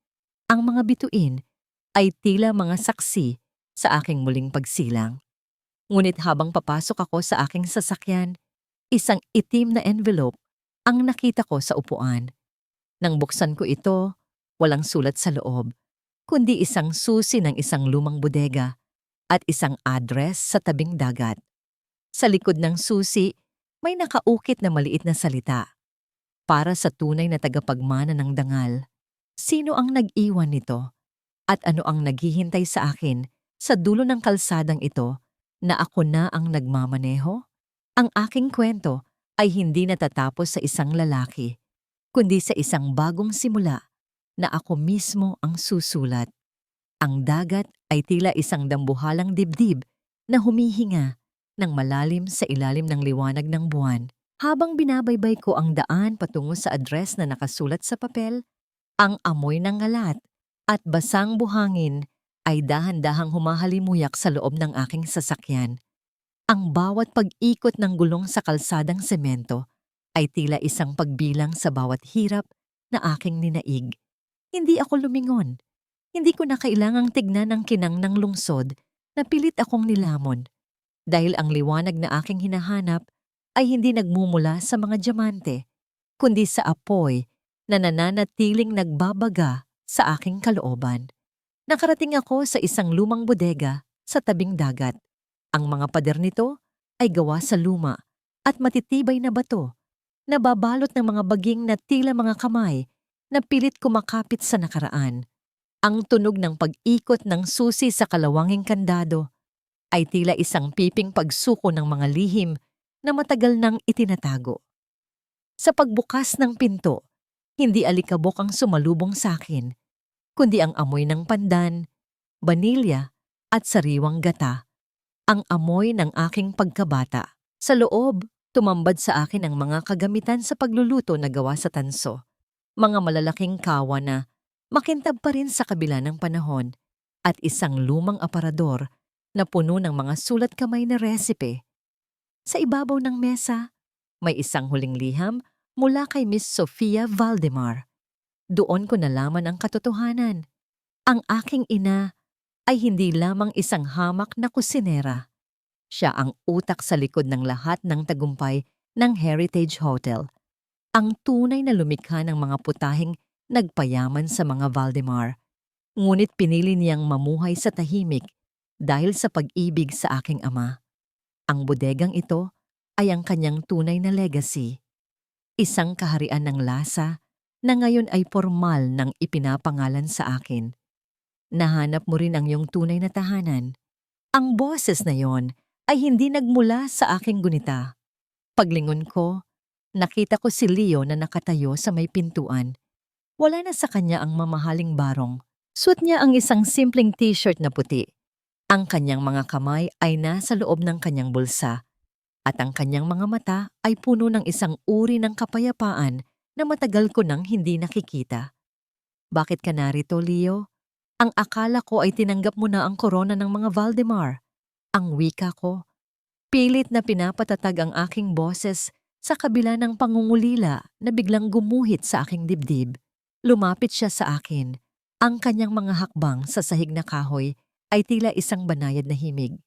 Ang mga bituin ay tila mga saksi sa aking muling pagsilang. Ngunit habang papasok ako sa aking sasakyan, isang itim na envelope ang nakita ko sa upuan. Nang buksan ko ito, walang sulat sa loob, kundi isang susi ng isang lumang bodega at isang address sa tabing dagat. Sa likod ng susi, may nakaukit na maliit na salita. Para sa tunay na tagapagmana ng dangal, sino ang nag-iwan nito? At ano ang naghihintay sa akin sa dulo ng kalsadang ito na ako na ang nagmamaneho? Ang aking kwento ay hindi natatapos sa isang lalaki, kundi sa isang bagong simula na ako mismo ang susulat. Ang dagat ay tila isang dambuhalang dibdib na humihinga ng malalim sa ilalim ng liwanag ng buwan. Habang binabaybay ko ang daan patungo sa address na nakasulat sa papel, ang amoy ng ngalat at basang buhangin ay dahan-dahang humahalimuyak sa loob ng aking sasakyan. Ang bawat pag-ikot ng gulong sa kalsadang semento ay tila isang pagbilang sa bawat hirap na aking ninaig. Hindi ako lumingon. Hindi ko na kailangang tignan ang kinang ng lungsod na pilit akong nilamon. Dahil ang liwanag na aking hinahanap ay hindi nagmumula sa mga diamante, kundi sa apoy na nananatiling nagbabaga sa aking kalooban. Nakarating ako sa isang lumang bodega sa tabing dagat. Ang mga pader nito ay gawa sa luma at matitibay na bato, nababalot ng mga baging na tila mga kamay na pilit kumakapit sa nakaraan. Ang tunog ng pag-ikot ng susi sa kalawanging kandado ay tila isang piping pagsuko ng mga lihim na matagal nang itinatago. Sa pagbukas ng pinto, hindi alikabok ang sumalubong sa akin, kundi ang amoy ng pandan, banilya at sariwang gata, ang amoy ng aking pagkabata. Sa loob, tumambad sa akin ang mga kagamitan sa pagluluto na gawa sa tanso, mga malalaking kawa na makintab pa rin sa kabila ng panahon, at isang lumang aparador na puno ng mga sulat kamay na resipe. Sa ibabaw ng mesa, may isang huling liham mula kay Miss Sofia Valdemar. Doon ko nalaman ang katotohanan. Ang aking ina ay hindi lamang isang hamak na kusinera. Siya ang utak sa likod ng lahat ng tagumpay ng Heritage Hotel. Ang tunay na lumikha ng mga putahing nagpayaman sa mga Valdemar. Ngunit pinili niyang mamuhay sa tahimik dahil sa pag-ibig sa aking ama. Ang bodegang ito ay ang kanyang tunay na legacy. Isang kaharian ng lasa na ngayon ay formal ng ipinapangalan sa akin. Nahanap mo rin ang iyong tunay na tahanan. Ang boses na yon ay hindi nagmula sa aking gunita. Paglingon ko, nakita ko si Leo na nakatayo sa may pintuan. Wala na sa kanya ang mamahaling barong. Suot niya ang isang simpleng t-shirt na puti. Ang kanyang mga kamay ay nasa loob ng kanyang bulsa. At ang kanyang mga mata ay puno ng isang uri ng kapayapaan na matagal ko nang hindi nakikita. Bakit ka narito, Leo? Ang akala ko ay tinanggap mo na ang korona ng mga Valdemar. Ang wika ko. Pilit na pinapatatag ang aking boses sa kabila ng pangungulila na biglang gumuhit sa aking dibdib. Lumapit siya sa akin. Ang kanyang mga hakbang sa sahig na kahoy ay tila isang banayad na himig.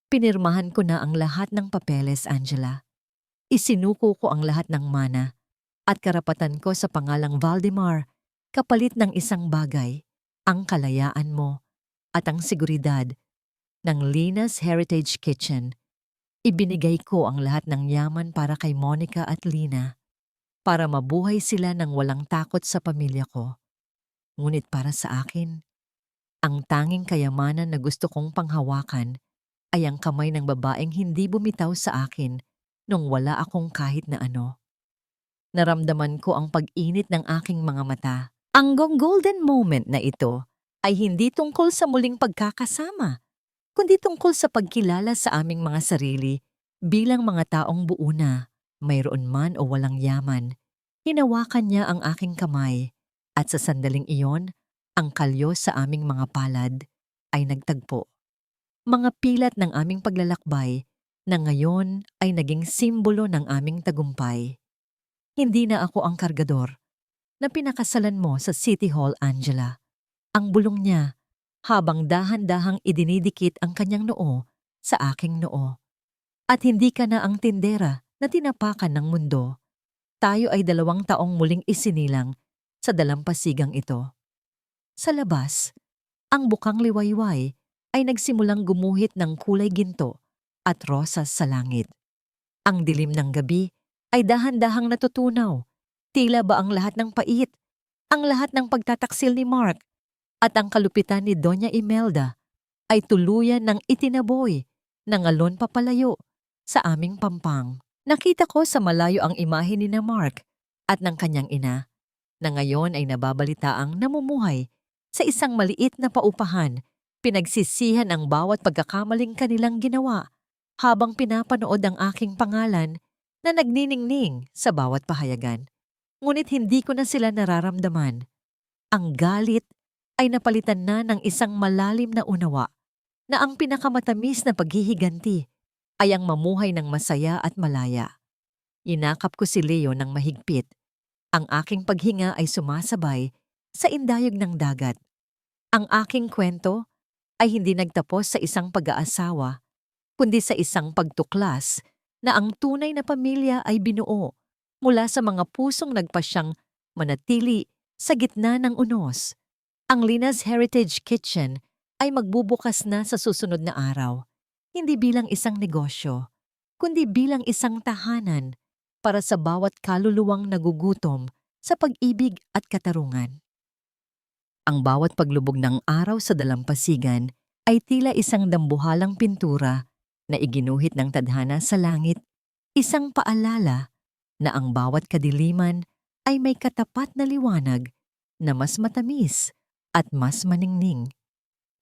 Pinirmahan ko na ang lahat ng papeles, Angela. Isinuko ko ang lahat ng mana at karapatan ko sa pangalang Valdemar kapalit ng isang bagay, ang kalayaan mo at ang seguridad ng Lina's Heritage Kitchen. Ibinigay ko ang lahat ng yaman para kay Monica at Lina para mabuhay sila ng walang takot sa pamilya ko. Ngunit para sa akin, ang tanging kayamanan na gusto kong panghawakan ay ang kamay ng babaeng hindi bumitaw sa akin nung wala akong kahit na ano. Naramdaman ko ang pag-init ng aking mga mata. Ang golden moment na ito ay hindi tungkol sa muling pagkakasama, kundi tungkol sa pagkilala sa aming mga sarili bilang mga taong buo na, mayroon man o walang yaman. Hinawakan niya ang aking kamay at sa sandaling iyon, ang kalyo sa aming mga palad ay nagtagpo. Mga pilat ng aming paglalakbay na ngayon ay naging simbolo ng aming tagumpay. Hindi na ako ang kargador na pinakasalan mo sa City Hall, Angela. Ang bulong niya habang dahan-dahang idinidikit ang kanyang noo sa aking noo. At hindi ka na ang tindera na tinapakan ng mundo. Tayo ay 2 taong muling isinilang sa dalampasigang ito. Sa labas, ang bukang liwayway ay nagsimulang gumuhit ng kulay ginto at rosas sa langit. Ang dilim ng gabi ay dahan-dahang natutunaw. Tila ba ang lahat ng pait, ang lahat ng pagtataksil ni Mark at ang kalupitan ni Doña Imelda ay tuluyan ng itinaboy ng alon papalayo sa aming pampang. Nakita ko sa malayo ang imahe ni na Mark at ng kanyang ina na ngayon ay nababalitaang namumuhay sa isang maliit na paupahan. Pinagsisihan ang bawat pagkakamaling kanilang ginawa habang pinapanood ang aking pangalan na nagniningning sa bawat pahayagan. Ngunit hindi ko na sila nararamdaman. Ang galit ay napalitan na ng isang malalim na unawa na ang pinakamatamis na paghihiganti ay ang mamuhay ng masaya at malaya. Inakap ko si Leo ng mahigpit. Ang aking paghinga ay sumasabay sa indayog ng dagat. Ang aking kwento ay hindi nagtapos sa isang pag-aasawa, kundi sa isang pagtuklas na ang tunay na pamilya ay binuo mula sa mga pusong nagpasyang manatili sa gitna ng unos. Ang Lina's Heritage Kitchen ay magbubukas na sa susunod na araw, hindi bilang isang negosyo, kundi bilang isang tahanan para sa bawat kaluluwang nagugutom sa pag-ibig at katarungan. Ang bawat paglubog ng araw sa dalampasigan ay tila isang dambuhalang pintura na iginuhit ng tadhana sa langit, isang paalala na ang bawat kadiliman ay may katapat na liwanag na mas matamis at mas maningning.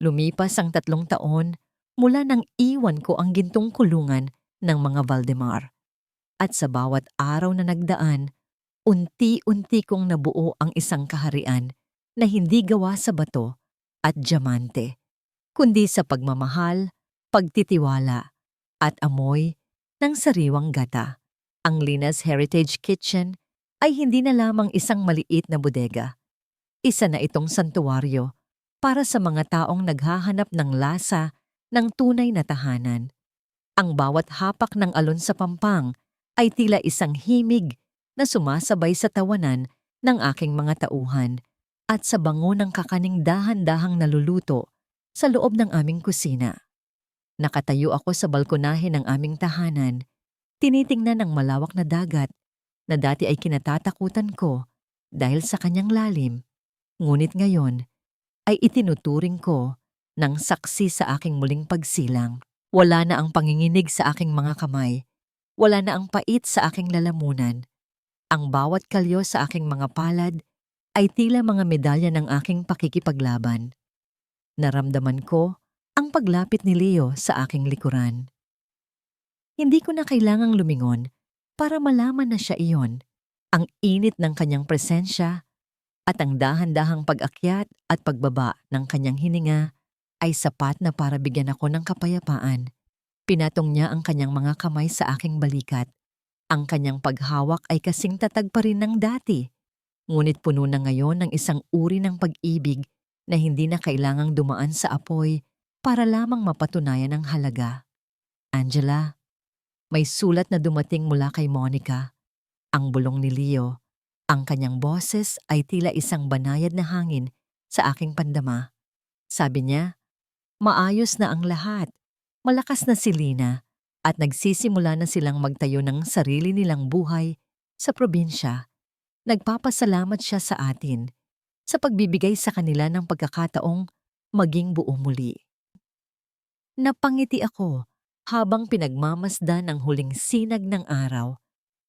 Lumipas ang 3 taon mula nang iwan ko ang gintong kulungan ng mga Valdemar. At sa bawat araw na nagdaan, unti-unti kong nabuo ang isang kaharian na hindi gawa sa bato at diamante, kundi sa pagmamahal, pagtitiwala, at amoy ng sariwang gata. Ang Lina's Heritage Kitchen ay hindi na lamang isang maliit na bodega. Isa na itong santuwaryo para sa mga taong naghahanap ng lasa ng tunay na tahanan. Ang bawat hapak ng alon sa pampang ay tila isang himig na sumasabay sa tawanan ng aking mga tauhan at sa bango ng kakaning dahan-dahang naluluto sa loob ng aming kusina. Nakatayo ako sa balkonahe ng aming tahanan, tinitingnan ang malawak na dagat na dati ay kinatatakutan ko dahil sa kanyang lalim. Ngunit ngayon ay itinuturing ko ng saksi sa aking muling pagsilang. Wala na ang panginginig sa aking mga kamay. Wala na ang pait sa aking lalamunan. Ang bawat kalyo sa aking mga palad ay tila mga medalya ng aking pakikipaglaban. Naramdaman ko ang paglapit ni Leo sa aking likuran. Hindi ko na kailangang lumingon para malaman na siya iyon. Ang init ng kanyang presensya at ang dahan-dahang pag-akyat at pagbaba ng kanyang hininga ay sapat na para bigyan ako ng kapayapaan. Pinatong niya ang kanyang mga kamay sa aking balikat. Ang kanyang paghawak ay kasing tatag pa rin ng dati. Ngunit puno na ngayon ng isang uri ng pag-ibig na hindi na kailangang dumaan sa apoy para lamang mapatunayan ang halaga. Angela, may sulat na dumating mula kay Monica. Ang bulong ni Leo. Ang kanyang boses ay tila isang banayad na hangin sa aking pandama. Sabi niya, maayos na ang lahat. Malakas na si Lina at nagsisimula na silang magtayo ng sarili nilang buhay sa probinsya. Nagpapasalamat siya sa atin sa pagbibigay sa kanila ng pagkakataong maging buo muli. Napangiti ako habang pinagmamasdan ang huling sinag ng araw.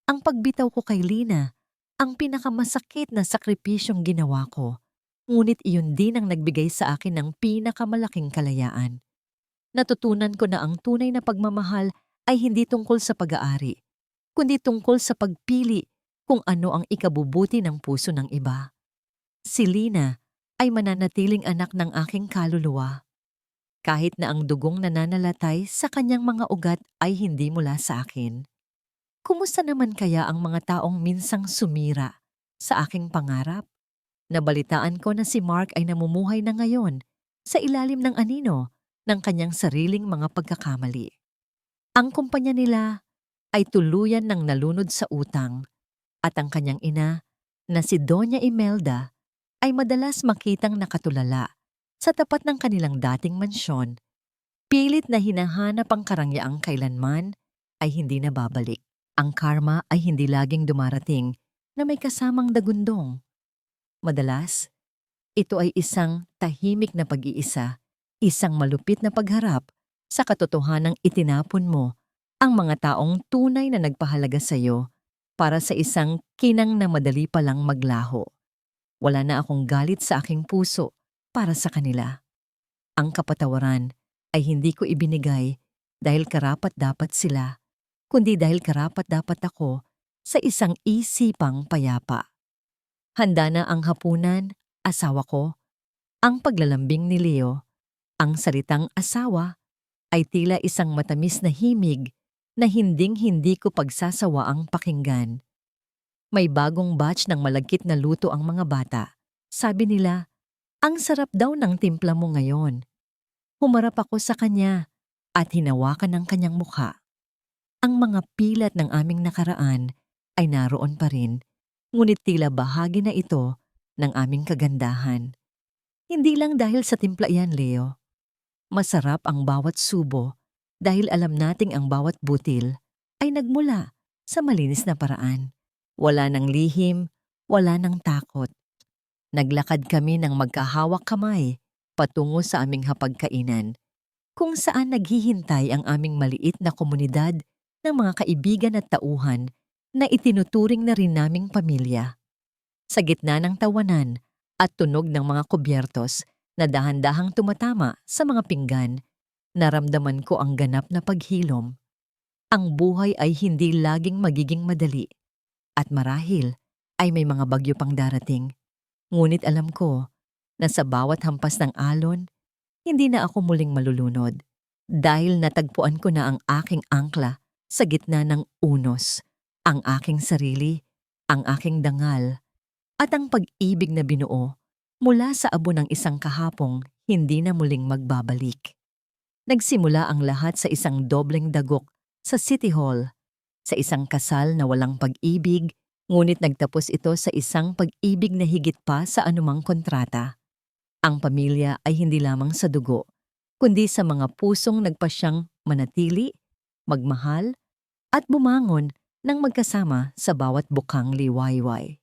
Ang pagbitaw ko kay Lina, ang pinakamasakit na sakripisyong ginawa ko. Ngunit iyon din ang nagbigay sa akin ng pinakamalaking kalayaan. Natutunan ko na ang tunay na pagmamahal ay hindi tungkol sa pag-aari, kundi tungkol sa pagpili kung ano ang ikabubuti ng puso ng iba. Si Lina ay mananatiling anak ng aking kaluluwa. Kahit na ang dugong nananalatay sa kanyang mga ugat ay hindi mula sa akin. Kumusta naman kaya ang mga taong minsang sumira sa aking pangarap? Nabalitaan ko na si Mark ay namumuhay na ngayon sa ilalim ng anino ng kanyang sariling mga pagkakamali. Ang kumpanya nila ay tuluyan ng nalunod sa utang at ang kanyang ina na si Doña Imelda ay madalas makitang nakatulala sa tapat ng kanilang dating mansyon. Pilit na hinahanap ang karangyaang kailanman ay hindi nababalik. Ang karma ay hindi laging dumarating na may kasamang dagundong. Madalas, ito ay isang tahimik na pag-iisa, isang malupit na pagharap sa katotohanang itinapon mo ang mga taong tunay na nagpahalaga sa iyo para sa isang kinang na madali palang maglaho. Wala na akong galit sa aking puso para sa kanila. Ang kapatawaran ay hindi ko ibinigay dahil karapat-dapat sila, kundi dahil karapat-dapat ako sa isang isipang payapa. Handa na ang hapunan, asawa ko, ang paglalambing ni Leo. Ang salitang asawa ay tila isang matamis na himig na hinding-hindi ko pagsasawaang pakinggan. May bagong batch ng malagkit na luto ang mga bata. Sabi nila, ang sarap daw ng timpla mo ngayon. Humarap ako sa kanya at hinawakan ang kanyang mukha. Ang mga pilat ng aming nakaraan ay naroon pa rin, ngunit tila bahagi na ito ng aming kagandahan. Hindi lang dahil sa timpla yan, Leo. Masarap ang bawat subo dahil alam nating ang bawat butil ay nagmula sa malinis na paraan. Wala ng lihim, wala ng takot. Naglakad kami ng magkahawak kamay patungo sa aming hapagkainan, kung saan naghihintay ang aming maliit na komunidad ng mga kaibigan at tauhan na itinuturing na rin naming pamilya. Sa gitna ng tawanan at tunog ng mga kubyertos na dahan-dahang tumatama sa mga pinggan, naramdaman ko ang ganap na paghilom. Ang buhay ay hindi laging magiging madali at marahil ay may mga bagyo pang darating. Ngunit alam ko na sa bawat hampas ng alon, hindi na ako muling malulunod dahil natagpuan ko na ang aking angkla sa gitna ng unos, ang aking sarili, ang aking dangal, at ang pag-ibig na binuo mula sa abo ng isang kahapong hindi na muling magbabalik. Nagsimula ang lahat sa isang dobleng dagok sa City Hall, sa isang kasal na walang pag-ibig, Ngunit nagtapos ito sa isang pag-ibig na higit pa sa anumang kontrata. Ang pamilya ay hindi lamang sa dugo, kundi sa mga pusong nagpasyang manatili, magmahal, at bumangon ng magkasama sa bawat bukang liwayway.